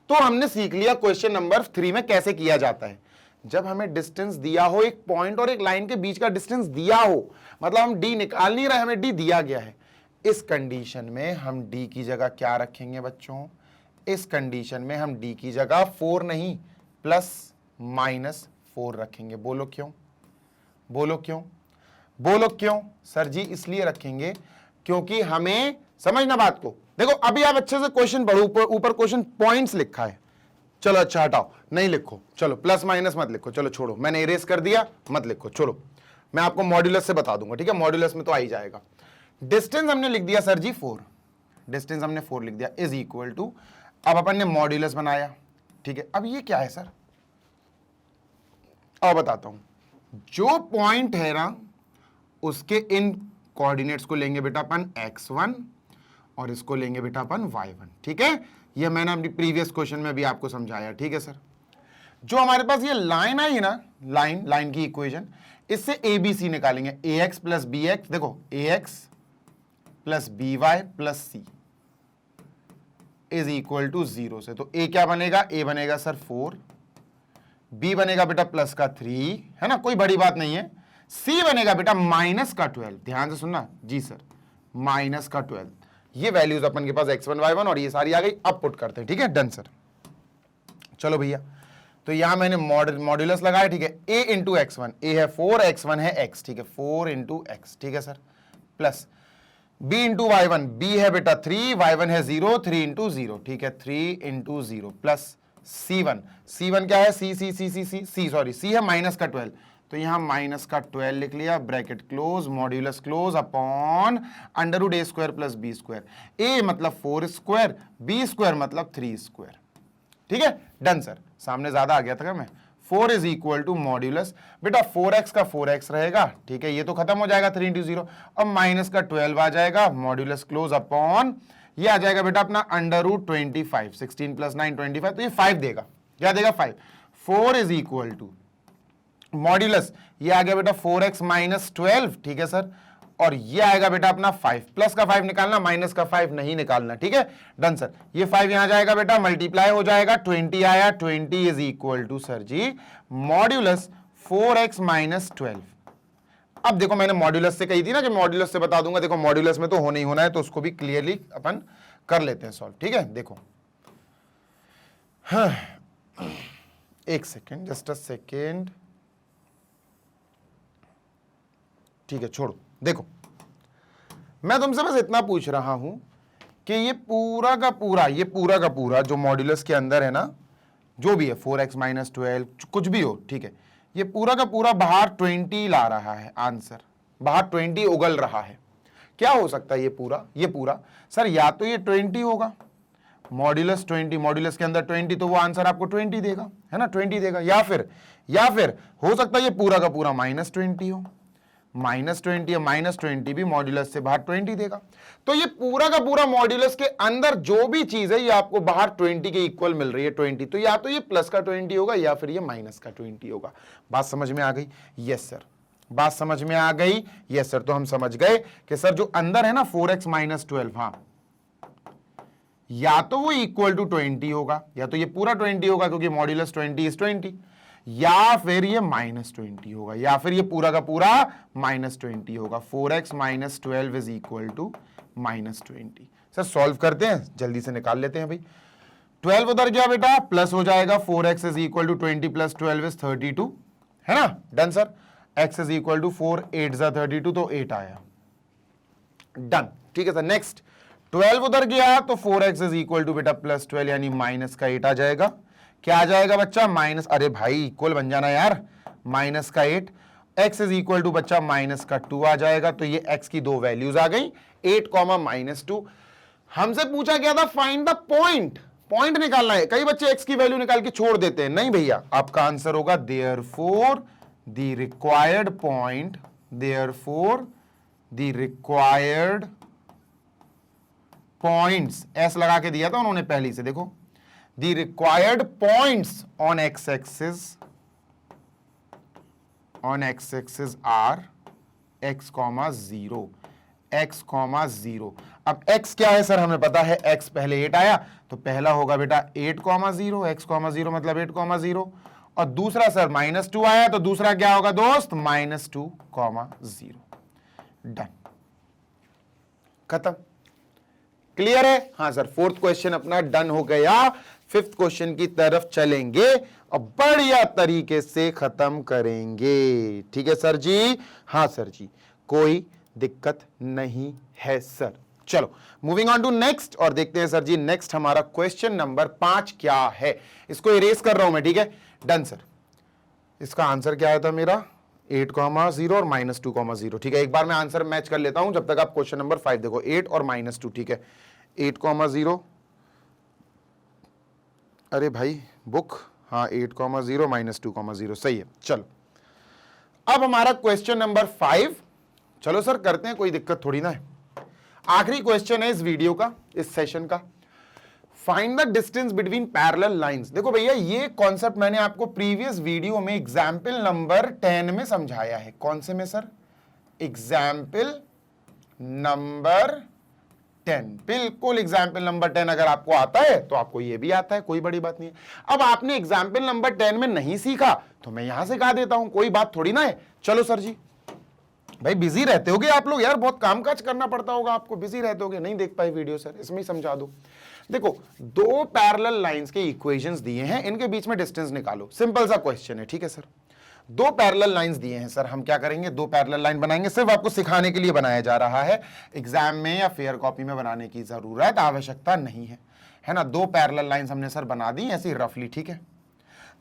तो हमने सीख लिया क्वेश्चन नंबर 3 में कैसे किया जाता है। जब हमें डिस्टेंस दिया हो, एक पॉइंट और एक लाइन के बीच का डिस्टेंस दिया हो, मतलब हम d निकाल नहीं रहे, हमें d दिया गया है, इस कंडीशन में हम d की जगह क्या रखेंगे बच्चों? इस कंडीशन में हम d की जगह 4 नहीं प्लस माइनस 4 रखेंगे। बोलो क्यों? बोलो क्यों? बोलो क्यों? सर जी इसलिए रखेंगे क्योंकि हमें, समझना बात को, देखो अभी आप अच्छे से क्वेश्चन पढ़ो, ऊपर क्वेश्चन पॉइंट्स लिखा है, चलो अच्छा हटाओ, नहीं लिखो, चलो प्लस माइनस मत लिखो, चलो छोड़ो, मैंने इरेज कर दिया, मत लिखो, छोड़ो, मैं आपको मॉड्यूलस से बता दूंगा। ठीक है, मॉड्यूलस में तो आ ही जाएगा। डिस्टेंस हमने लिख दिया सर जी 4, डिस्टेंस हमने 4 लिख दिया इज इक्वल टू, अब अपन ने मॉड्यूलस बनाया। ठीक है, अब ये क्या है सर? अब बताता हूं, जो पॉइंट है ना उसके इन कोऑर्डिनेट्स को लेंगे बेटा अपन x1 और इसको लेंगे बेटा अपन y1। ठीक है, ये मैंने अपनी प्रीवियस क्वेश्चन में भी आपको समझाया। ठीक है सर, जो हमारे पास ये लाइन आई ना, लाइन की इक्वेशन, इससे ABC निकालेंगे, ax प्लस bx, देखो ax plus by plus c is equal to 0 से, तो a क्या बनेगा? a बनेगा सर 4, b बनेगा बेटा प्लस का 3, है ना, कोई बड़ी बात नहीं है, c बनेगा बेटा माइनस का 12। ध्यान से सुनना जी सर, माइनस का 12। ये वैल्यूज अपन के पास x1 y1 और ये सारी आ गई। अब पुट करते हैं। ठीक है, डन सर। चलो भैया, तो यहां मैंने मॉड्यूलस लगाया। ठीक है, a इंटू x1, a है 4, x1 है x। ठीक है, 4 इंटू x। ठीक है sir, plus b into y1, b है बेटा 3, y1 है 0, 3 इंटू 0। ठीक है, 3 इंटू 0 प्लस c1 क्या है? c है माइनस का 12, तो यहां माइनस का 12 लिख लिया, bracket close, modulus close upon under root a square plus b square. a मतलब 4 स्क्वायर, b स्क्वायर मतलब 3 स्क्वायर। ठीक है, डन सर। सामने ज्यादा आ गया था क्या मैं? 4 इज इक्वल टू मॉड्यूलस, बेटा 4x का 4x रहेगा। ठीक है, ये तो खत्म हो जाएगा 3 इंटू 0, अब माइनस का 12 आ जाएगा, मॉड्यूलस क्लोज अपॉन, ये आ जाएगा बेटा अपना अंडर रूट 25, 16 प्लस 9 25, तो ये 5 देगा। क्या देगा? 5। 4 इज इक्वल टू मॉड्यूलस, ये आ गया बेटा 4x माइनस 12। ठीक है सर, और ये आएगा बेटा अपना 5, प्लस का 5 निकालना, माइनस का 5 नहीं निकालना। ठीक है, डन सर। ये 5 यहां जाएगा बेटा, मल्टीप्लाई हो जाएगा, 20 आया, 20 is equal to sir ji modulus 4x minus 12। अब देखो मैंने मॉड्यूलस से कही थी ना कि मॉड्यूलस से बता दूंगा, देखो मॉड्यूलस में तो होना ही होना है, तो उसको भी क्लियरली अपन कर लेते हैं सॉल्व। ठीक है, देखो हाँ, एक सेकेंड, जस्ट अ सेकेंड। ठीक है, छोड़ो, देखो मैं तुमसे बस इतना पूछ रहा हूं कि ये पूरा का पूरा जो मॉड्यूलस के अंदर है ना, जो भी है 4x माइनस 12 कुछ भी हो, ठीक है, ये पूरा का पूरा बाहर 20 ला रहा है आंसर, बाहर 20 उगल रहा है। क्या हो सकता है ये पूरा? सर या तो ये 20 होगा, मॉड्यूलस 20, मॉड्यूलस के अंदर 20, तो वो आंसर आपको 20 देगा, है ना, 20 देगा, या फिर हो सकता है ये पूरा का पूरा माइनस 20 हो। -20 या -20 भी मॉड्यूलस से बाहर 20 देगा। तो ये पूरा का पूरा मॉड्यूलस के अंदर जो भी चीज है ये आपको बाहर 20 के इक्वल मिल रही है 20, तो या तो ये प्लस का 20 होगा या फिर ये माइनस का 20 होगा। बात समझ में आ गई? Yes sir. बात समझ में आ गई? Yes sir. तो हम समझ गए कि सर जो अंदर है ना 4x - 12, हाँ, या तो वो इक्वल टू 20 होगा, या तो ये पूरा 20 होगा क्योंकि मॉड्यूलस 20 इज 20, या फिर ये -20 होगा, या फिर ये पूरा का पूरा -20 होगा। 4x - 12 is equal to -20। Sir solve करते हैं, जल्दी से निकाल लेते हैं भाई। 12 उधर गया बेटा, प्लस हो जाएगा 4x is equal to 20 + 12 is 32, है ना? Done sir. x is equal to 4 8 = 32, तो 8 आया। डन, ठीक है सर। नेक्स्ट 12 उधर गया तो 4x इज इक्वल टू बेटा +12 यानी माइनस का 8 आ जाएगा। क्या आ जाएगा बच्चा? माइनस, अरे भाई इक्वल बन जाना यार, माइनस का 8। x इज इक्वल टू बच्चा माइनस का 2 आ जाएगा। तो ये x की दो वैल्यूज आ गई, 8, -2। हमसे पूछा गया था फाइंड द पॉइंट, पॉइंट निकालना है। कई बच्चे x की वैल्यू निकाल के छोड़ देते हैं, नहीं भैया, आपका आंसर होगा therefore the required point, therefore the required points, s लगा के दिया था उन्होंने पहले से, देखो, the required points on x axis are x, 0, x, 0। अब x क्या है सर? हमें पता है x पहले 8 आया, तो पहला होगा बेटा 8, 0, x, 0 मतलब 8, 0, और दूसरा सर -2 आया, तो दूसरा क्या होगा दोस्त? -2, 0। डन, खत्म। क्लियर है? हाँ सर। फोर्थ क्वेश्चन अपना डन हो गया। फिफ्थ क्वेश्चन की तरफ चलेंगे और बढ़िया तरीके से खत्म करेंगे। ठीक है सर जी? हाँ सर जी, कोई दिक्कत नहीं है सर। चलो मूविंग ऑन टू नेक्स्ट और देखते हैं सर जी नेक्स्ट हमारा क्वेश्चन नंबर 5 क्या है। इसको इरेज कर रहा हूं मैं, ठीक है? Done sir. इसका आंसर क्या आया था मेरा? 8, 0 और -2, 0। ठीक है, एक बार मैं आंसर मैच कर लेता हूं जब तक आप क्वेश्चन नंबर 5 देखो। 8 और -2, ठीक है। 8, 0, अरे भाई बुक, हाँ 8, 0 -2, 0 सही है। चलो अब हमारा क्वेश्चन नंबर 5, चलो सर करते हैं, कोई दिक्कत थोड़ी ना है। आखिरी क्वेश्चन है इस वीडियो का, इस सेशन का। Find the distance between parallel lines. देखो भैया, ये कॉन्सेप्ट मैंने आपको प्रीवियस वीडियो में एग्जाम्पल नंबर 10 में समझाया है। कौन से में सर? एग्जाम्पल नंबर 10, बिल्कुल एग्जाम्पल नंबर 10 अगर आपको आता है तो आपको ये भी आता है, कोई बड़ी बात नहीं है। अब आपने एग्जाम्पल नंबर 10 में नहीं सीखा तो मैं यहां से कहा देता हूं, कोई बात थोड़ी ना है। चलो सर जी, भाई बिजी रहते होगे आप लोग यार, बहुत कामकाज करना पड़ता होगा आपको, बिजी रहते होगे, नहीं देख पाए वीडियो सर, इसमें ही समझा दो। देखो, दो पैरेलल लाइंस के इक्वेशंस दिए हैं, इनके बीच में डिस्टेंस निकालो। सिंपल सा क्वेश्चन है, ठीक है सर? दो पैरेलल लाइंस दिए हैं सर, हम क्या करेंगे? दो पैरेलल लाइन बनाएंगे। सिर्फ आपको सिखाने के लिए बनाया जा रहा है, एग्जाम में या फेयर कॉपी में बनाने की जरूरत, आवश्यकता नहीं है ना? दो पैरेलल लाइंस हमने सर बना दी ऐसी रफली, ठीक है?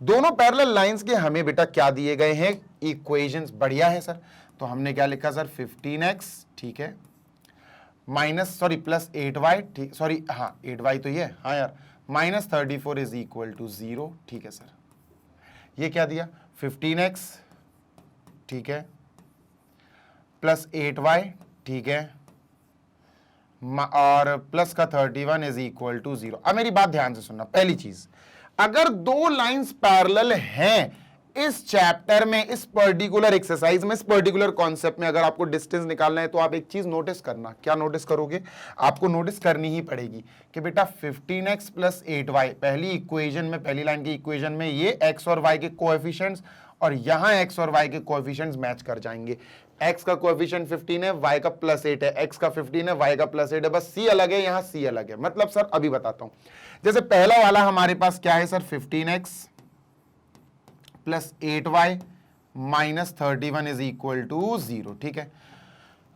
दोनों पैरेलल लाइंस के हमें बेटा क्या दिए गए हैं? इक्वेशंस। बढ़िया है सर। तो हमने क्या लिखा सर? 15x, ठीक है, प्लस 8y, ठीक, सॉरी हाँ 8y तो ये, हाँ यार, -34 इज इक्वल टू 0, ठीक है सर। ये क्या दिया? 15x, ठीक है, प्लस 8y, ठीक है, और प्लस का 31 इज इक्वल टू 0। अब मेरी बात ध्यान से सुनना। पहली चीज, अगर दो लाइंस पैरेलल हैं इस चैप्टर में, इस पर्टिकुलर एक्सरसाइज में, इस पर्टिकुलर कॉन्सेप्ट में, अगर आपको डिस्टेंस निकालना है तो आप एक चीज नोटिस करना। क्या नोटिस करोगे? आपको नोटिस करनी ही पड़ेगी कि बेटा 15x प्लस 8y, पहली इक्वेशन में, पहली लाइन की इक्वेशन में ये x और y के कोएफिशिएंट्स, और यहां x और y के कोएफिशिएंट्स मैच कर जाएंगे। x का कोएफिशिएंट 15 है, y का +8 है, x का 15 है, y का +8 है, बस c अलग है, यहां c अलग है। मतलब सर अभी बताता हूं, जैसे पहला वाला हमारे पास क्या है sir? 15x plus 8y -31 is equal to 0, ठीक है।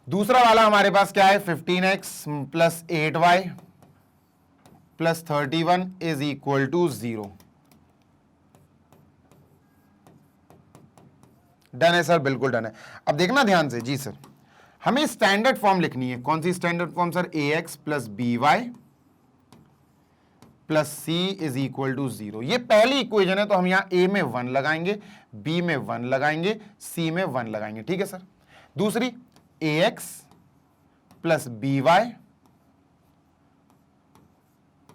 दूसरा वाला हमारे पास क्या है? 15x plus 8y plus 31 is equal to 0। Done है सर? बिल्कुल डन है। अब देखना ध्यान से जी सर, हमें स्टैंडर्ड फॉर्म लिखनी है। कौन सी standard form sir? ax plus by plus c is equal to 0। ये पहली इक्वेशन है, तो हम यहां a में 1 लगाएंगे, b में 1 लगाएंगे, c में 1 लगाएंगे, ठीक है सर? दूसरी ax plus by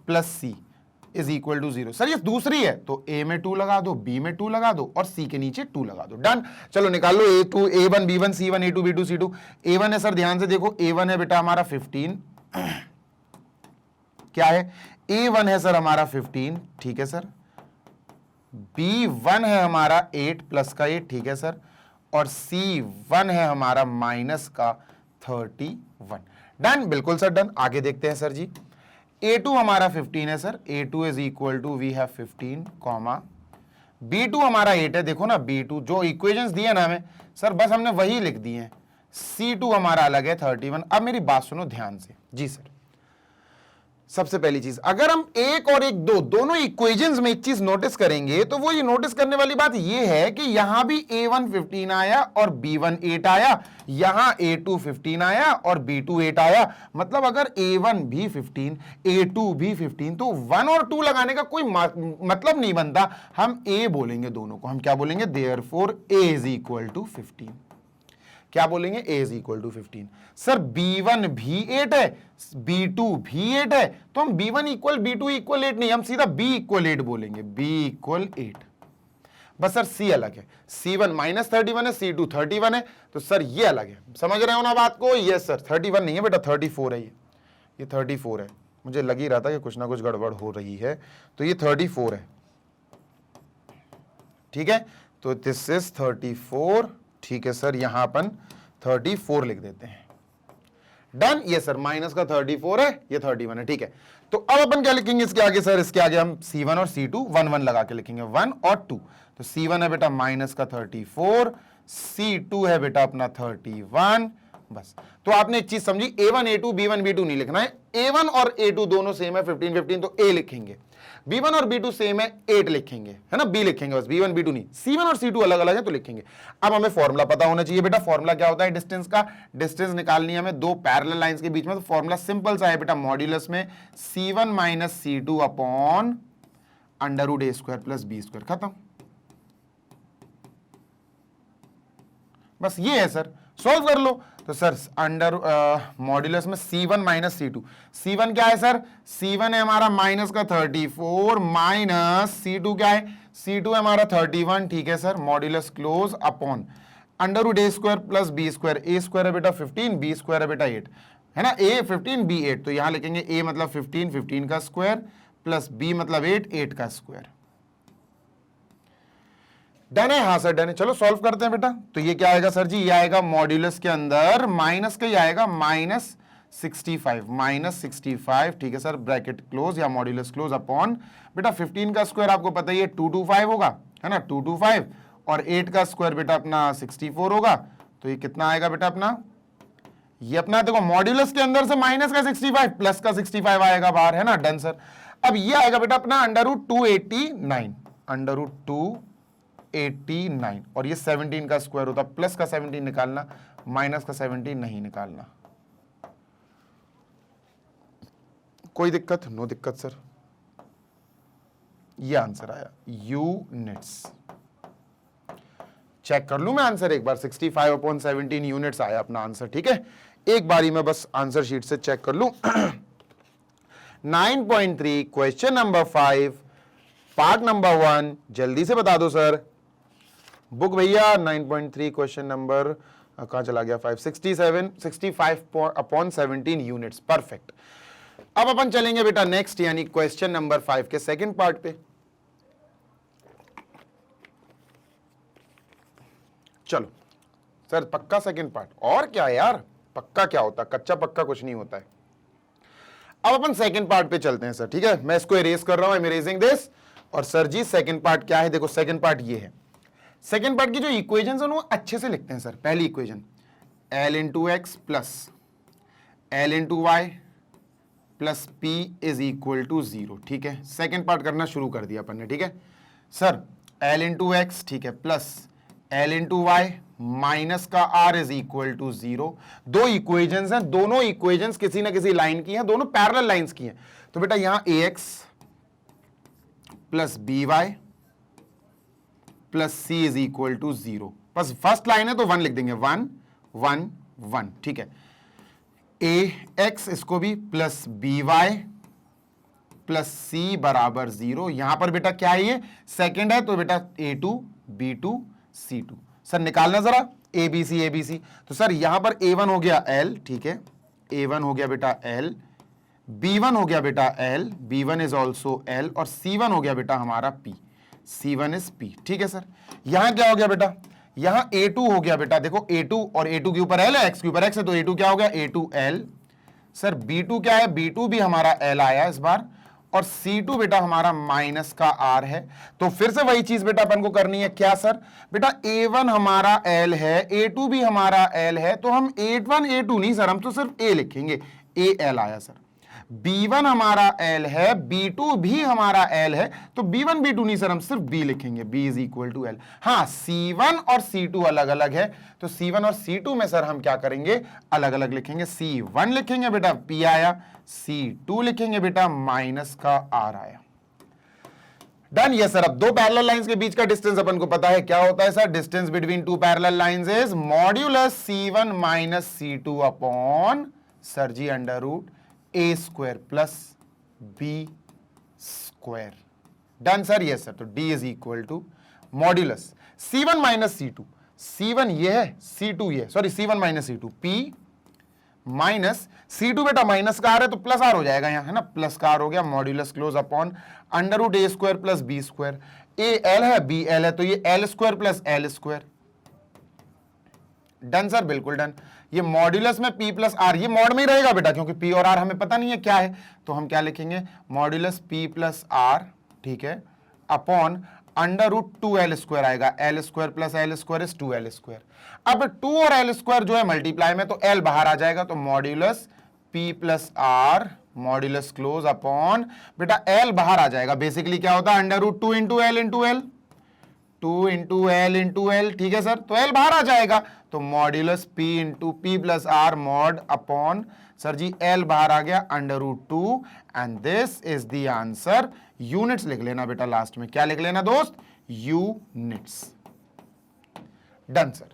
plus C is equal to 0। Sir ये दूसरी है तो a में 2 लगा दो, b में 2 लगा दो और c के नीचे 2 लगा दो। डन। चलो निकाल लो a2 a1 b1 c1 a2 b2 c2। a1 है सर, ध्यान से देखो, a1 है बेटा हमारा 15, क्या है, a1 है सर हमारा 15, ठीक है सर। b1 है हमारा 8 प्लस का 8, ठीक है सर। और c1 है हमारा माइनस का 31। डन, बिल्कुल सर डन। आगे देखते हैं सर जी। a2 हमारा 15 है sir, a2 is equal to we have 15 comma b2 हमारा 8 है। देखो ना b2 जो इक्वेशंस दिए ना हमें सर, बस हमने वही लिख दिए हैं। c2 हमारा अलग है 31। अब मेरी बात सुनो ध्यान से जी सर। सबसे पहली चीज, अगर हम एक और एक दो दोनों इक्वेशंस में एक चीज नोटिस करेंगे तो वो ये नोटिस करने वाली बात ये है कि यहां भी a1 15 आया और b1 8 आया, यहां a2 15 आया और b2 8 आया। मतलब अगर a1 भी 15 a2 भी 15 तो 1 और 2 लगाने का कोई मतलब नहीं बनता। हम a बोलेंगे दोनों को, हम क्या बोलेंगे, therefore a is equal to 15। क्या बोलेंगे, a is equal to 15। Sir b1 भी 8 है, b2 भी 8 है, तो हम b1 इक्वल b2 इक्वल 8 नहीं, हम सीधा b इक्वल 8 बोलेंगे, b इक्वल 8। बस सर c अलग है, c1 माइनस 31 है, c2 31 है, तो सर ये अलग है। समझ रहे हो ना बात को? यस सर, 31 नहीं है बेटा, 34 है। ये 34 है। मुझे लग ही रहा था कि कुछ ना कुछ गड़बड़ हो रही है, तो ये 34 है, ठीक है। तो दिस इज 34, ठीक है सर। यहां अपन 34 लिख देते हैं। डन। ये सर माइनस का 34 है, ये 31 है, ठीक है। तो अब अपन क्या लिखेंगे इसके आगे सर? इसके आगे हम c1 और c2 1 1 लगा के लिखेंगे, 1 और 2। तो c1 है बेटा माइनस का 34, c2 है बेटा अपना 31। बस, तो आपने एक चीज समझी, a1 a2 b1 b2 नहीं लिखना है। a1 और a2 दोनों सेम है 15 15, तो a लिखेंगे। b1 और b2 सेम है 8 लिखेंगे, है ना, b लिखेंगे बस, b1 b2 नहीं। c1 और c2 अलग अलग है तो लिखेंगे। अब हमें फॉर्मूला पता होना चाहिए बेटा। फॉर्मूला क्या होता है डिस्टेंस का? डिस्टेंस निकालनी है हमें दो पैरेलल लाइंस के बीच में, तो फॉर्मूला सिंपल सा है बेटा, मॉड्यूलस में c1 minus c2 upon under root a square plus b square. खत्म। बस ये है सर, सॉल्व कर लो। तो सर अंडर मॉड्यूलस में c1 माइनस c2, c1 क्या है सर? c1 है हमारा माइनस का 34 माइनस c2 क्या है? c2 है हमारा 31, ठीक है sir. Modulus close upon under root a square plus b square. a square है बेटा 15, b स्क्वायर है बेटा 8, है ना। a 15 b 8, तो यहां लिखेंगे a मतलब 15 15 का स्क्वायर प्लस b मतलब 8 8 का स्क्वायर। डन है? हाँ सर डन है। चलो सॉल्व करते हैं बेटा। तो ये क्या आएगा सर जी? ये आएगा मॉड्यूलस के अंदर माइनस का ही आएगा, माइनस 65, ठीक है सर। ब्रैकेट क्लोज या मॉड्यूलस क्लोज अपॉन बेटा 15 का स्क्वायर आपको पता ही है 225 होगा, है ना, 225, और 8 का स्क्वायर बेटा अपना 64 होगा। तो ये कितना आएगा बेटा अपना? ये अपना देखो मॉड्यूलस के अंदर से माइनस का 65 प्लस का 65 आएगा बाहर, है ना। Done sir. अब ये आएगा बेटा अपना अंडर रूट 289, अंडर रूट 289, और ये 17 का स्क्वायर होता, प्लस का 17 निकालना, माइनस का 17 नहीं निकालना। कोई दिक्कत? नो दिक्कत सर। ये आंसर आया, यूनिट्स। चेक कर लूं मैं आंसर एक बार, 65/17 यूनिट्स आया अपना आंसर, ठीक है। एक बारी में बस आंसर शीट से चेक कर लूं। 9.3 क्वेश्चन नंबर 5 पार्ट नंबर 1, जल्दी से बता दो सर। बुक भैया 9.3 क्वेश्चन नंबर कहां चला गया? 5 65/17 यूनिट्स। परफेक्ट। अब अपन चलेंगे बेटा नेक्स्ट, यानी क्वेश्चन नंबर 5 के सेकंड पार्ट पे। चलो सर, पक्का सेकंड पार्ट? और क्या है यार, पक्का क्या होता, कच्चा पक्का कुछ नहीं होता है। अब अपन सेकंड पार्ट पे चलते हैं सर, ठीक है। मैं इसको इरेज कर रहा हूं, आई एम इरेजिंग दिस। और सर जी सेकंड पार्ट क्या है? देखो सेकंड पार्ट ये है। सेकंड पार्ट की जो इक्वेशंस हैं वो अच्छे से लिखते हैं सर। पहली equation L into x plus L into y plus P is equal to 0, ठीक है। सेकंड पार्ट करना शुरू कर दिया अपन ने, ठीक है सर। L इंटू एक्स, ठीक है, plus L into y minus का R इज इक्वल टू 0। दो इक्वेशंस हैं, दोनों इक्वेशंस किसी ना किसी लाइन की हैं, दोनों पैरेलल लाइंस की हैं। तो बेटा यहां AX plus BY plus C is equal to 0। बस फर्स्ट लाइन है तो 1 लिख देंगे, 1 1 1, ठीक है। ए एक्स इसको भी प्लस बी वाई प्लस सी बराबर 0। यहां पर बेटा क्या है, ये सेकंड है तो बेटा A2 B2 C2। सर निकालना जरा ए बी सी। तो सर यहां पर A1 हो गया L, ठीक है, A1 हो गया बेटा L, B1 हो गया बेटा L, B1 is also L, और C1 हो गया बेटा हमारा P, C1 इज P, ठीक है सर। यहां क्या हो गया बेटा, यहां A2 हो गया बेटा, देखो A2 और A2 के ऊपर L है, X के ऊपर X है, तो A2 क्या हो गया, A2L। सर B2 क्या है, B2 भी हमारा L आया इस बार, और C2 बेटा हमारा माइनस का R है। तो फिर से वही चीज बेटा अपन को करनी है, क्या सर, बेटा A1 हमारा L है, A2 भी हमारा L है, तो हम A1 A2 नहीं सर, हम तो सिर्फ A लिखेंगे, AL आया सर। B1 हमारा L है, B2 भी हमारा L है, तो B1 B2 नहीं सर, हम सिर्फ B लिखेंगे, B is equal to L। हाँ, C1 और C2 अलग अलग है, तो C1 और C2 में सर हम क्या करेंगे, अलग अलग लिखेंगे। C1 लिखेंगे बेटा P आया, C2 लिखेंगे बेटा माइनस का R आया। डन। ये सर अब दो पैरेलल लाइंस के बीच का डिस्टेंस अपन को पता है, क्या होता है sir, distance between two parallel lines is modulus C1 minus C2 upon sir ji under root A square plus B square. Done sir. ये सर तो D is equal to modulus C1 minus C2, C1 ये है, C2 ये, sorry C1 minus C2, P minus C2 बेटा minus का R है तो plus R हो जाएगा यहाँ, है ना, प्लस का R हो गया, modulus close upon under root A square plus B square. A L है, B L है, तो ये L square plus L square. Done sir, बिल्कुल डन। ये मॉड्यूलस में P प्लस R, ये मॉड में ही रहेगा बेटा, क्योंकि P और R हमें पता नहीं है क्या है, तो हम क्या लिखेंगे, मॉड्यूलस P प्लस R, ठीक है, upon under root 2L square आएगा, L square plus L square is 2L square. अब 2 और L स्क्वायर जो है मल्टीप्लाई में, तो L बाहर आ जाएगा, तो modulus P plus R modulus close upon बेटा L बाहर आ जाएगा, बेसिकली क्या होता है, under root 2 into L into L, 2 into L into L, ठीक है सर, तो L बाहर आ जाएगा, तो modulus P into P plus R mod upon sir ji L बाहर आ गया under root 2, and this is the answer. Units लिख लेना बेटा लास्ट में, क्या लिख लेना दोस्त, units. Done sir.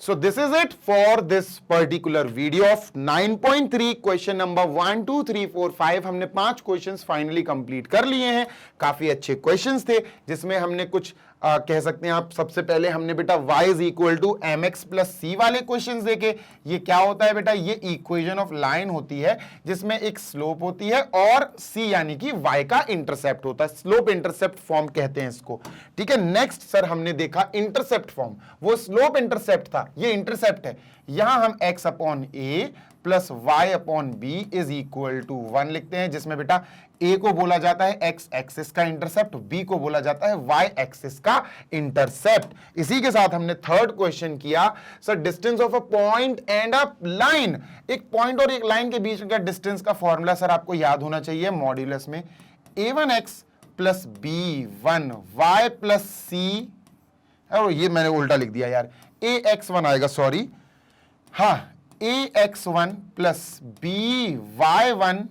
So this is it for this particular video of 9.3 question number 1 2 3 4 5। हमने 5 क्वेश्चंस फाइनली कंप्लीट कर लिए हैं। काफी अच्छे क्वेश्चंस थे, जिसमें हमने कुछ कह सकते हैं आप, सबसे पहले हमने बेटा y is equal to m x plus c वाले क्वेश्चंस देखे। ये क्या होता है बेटा, ये इक्वेशन ऑफ लाइन होती है जिसमें एक स्लोप होती है और c यानी कि y का इंटरसेप्ट होता है, स्लोप इंटरसेप्ट फॉर्म कहते हैं इसको, ठीक है। नेक्स्ट सर हमने देखा इंटरसेप्ट फॉर्म, वो स्लोप इंटरसेप्ट था, ये इंटरसेप्ट है। यहां हम x upon a plus y upon b is equal to 1 लिखते हैं, जिसमें बेटा a को बोला जाता है x एक्सिस का इंटरसेप्ट, b को बोला जाता है y एक्सिस का इंटरसेप्ट। इसी के साथ हमने थर्ड क्वेश्चन किया sir, distance of a point and a line. एक पॉइंट और एक लाइन के बीच का डिस्टेंस का फॉर्मूला सर आपको याद होना चाहिए, मॉड्यूलस में a1x plus b1y plus c, ये मैंने उल्टा लिख दिया यार, ax1 आएगा, सॉरी, हाँ, ax1 plus by1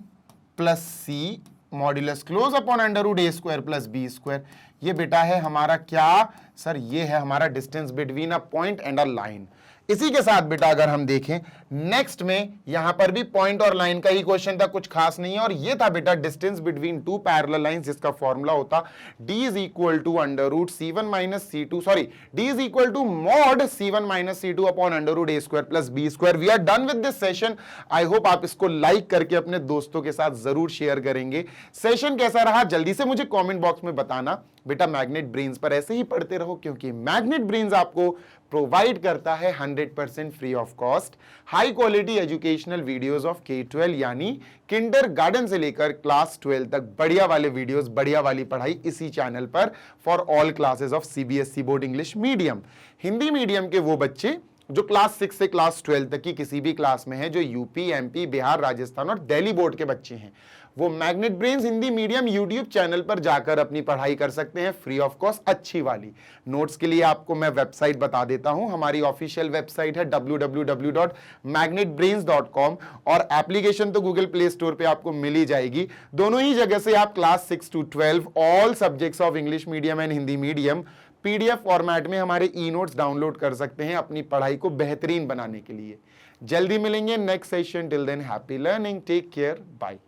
plus c modulus close upon under root a square plus b square. ये बेटा है हमारा क्या सर, ये है हमारा distance between a point and a line. इसी के साथ बेटा अगर हम देखें नेक्स्ट में, यहां पर भी पॉइंट और लाइन का ही क्वेश्चन था, कुछ खास नहीं है, और ये था बेटा distance between two parallel lines, जिसका फॉर्मूला होता d is equal to under root C1 minus C2, sorry, d is equal to mod C1 minus C2 upon under root a square plus b square. We are done with this session. I hope आप इसको like करके अपने दोस्तों के साथ जरूर share करेंगे। Session कैसा रहा जल्दी से मुझे कॉमेंट बॉक्स में बताना। बेटा मैग्नेट ब्रेन्स पर ऐसे ही पढ़ते रहो, क्योंकि मैग्नेट ब्रेन्स आपको प्रोवाइड करता है 100% free of cost high quality educational videos of K12, यानी किंडरगार्टन से लेकर क्लास 12 तक बढ़िया वाले वीडियोस, बढ़िया वाली पढ़ाई इसी चैनल पर for all classes of CBSE board English medium. Hindi medium के वो बच्चे जो क्लास 6 से क्लास 12 तक की किसी भी क्लास में है, जो यूपी, एमपी, बिहार, राजस्थान और दिल्ली बोर्ड के बच्चे हैं, वो magnet brains Hindi medium YouTube channel पर जाकर अपनी पढ़ाई कर सकते हैं फ्री ऑफ कॉस्ट, अच्छी वाली। नोट्स के लिए आपको मैं वेबसाइट बता देता हूं, हमारी ऑफिशियल वेबसाइट है www.magnetbrains.com और एप्लीकेशन तो गूगल प्ले स्टोर पे आपको मिल ही जाएगी। दोनों ही जगह से आप class 6 to 12 all subjects of English medium and Hindi medium PDF format में हमारे ई नोट्स डाउनलोड कर सकते हैं अपनी पढ़ाई को बेहतरीन बनाने के लिए। जल्दी मिलेंगे next session, till then happy learning, take care, bye.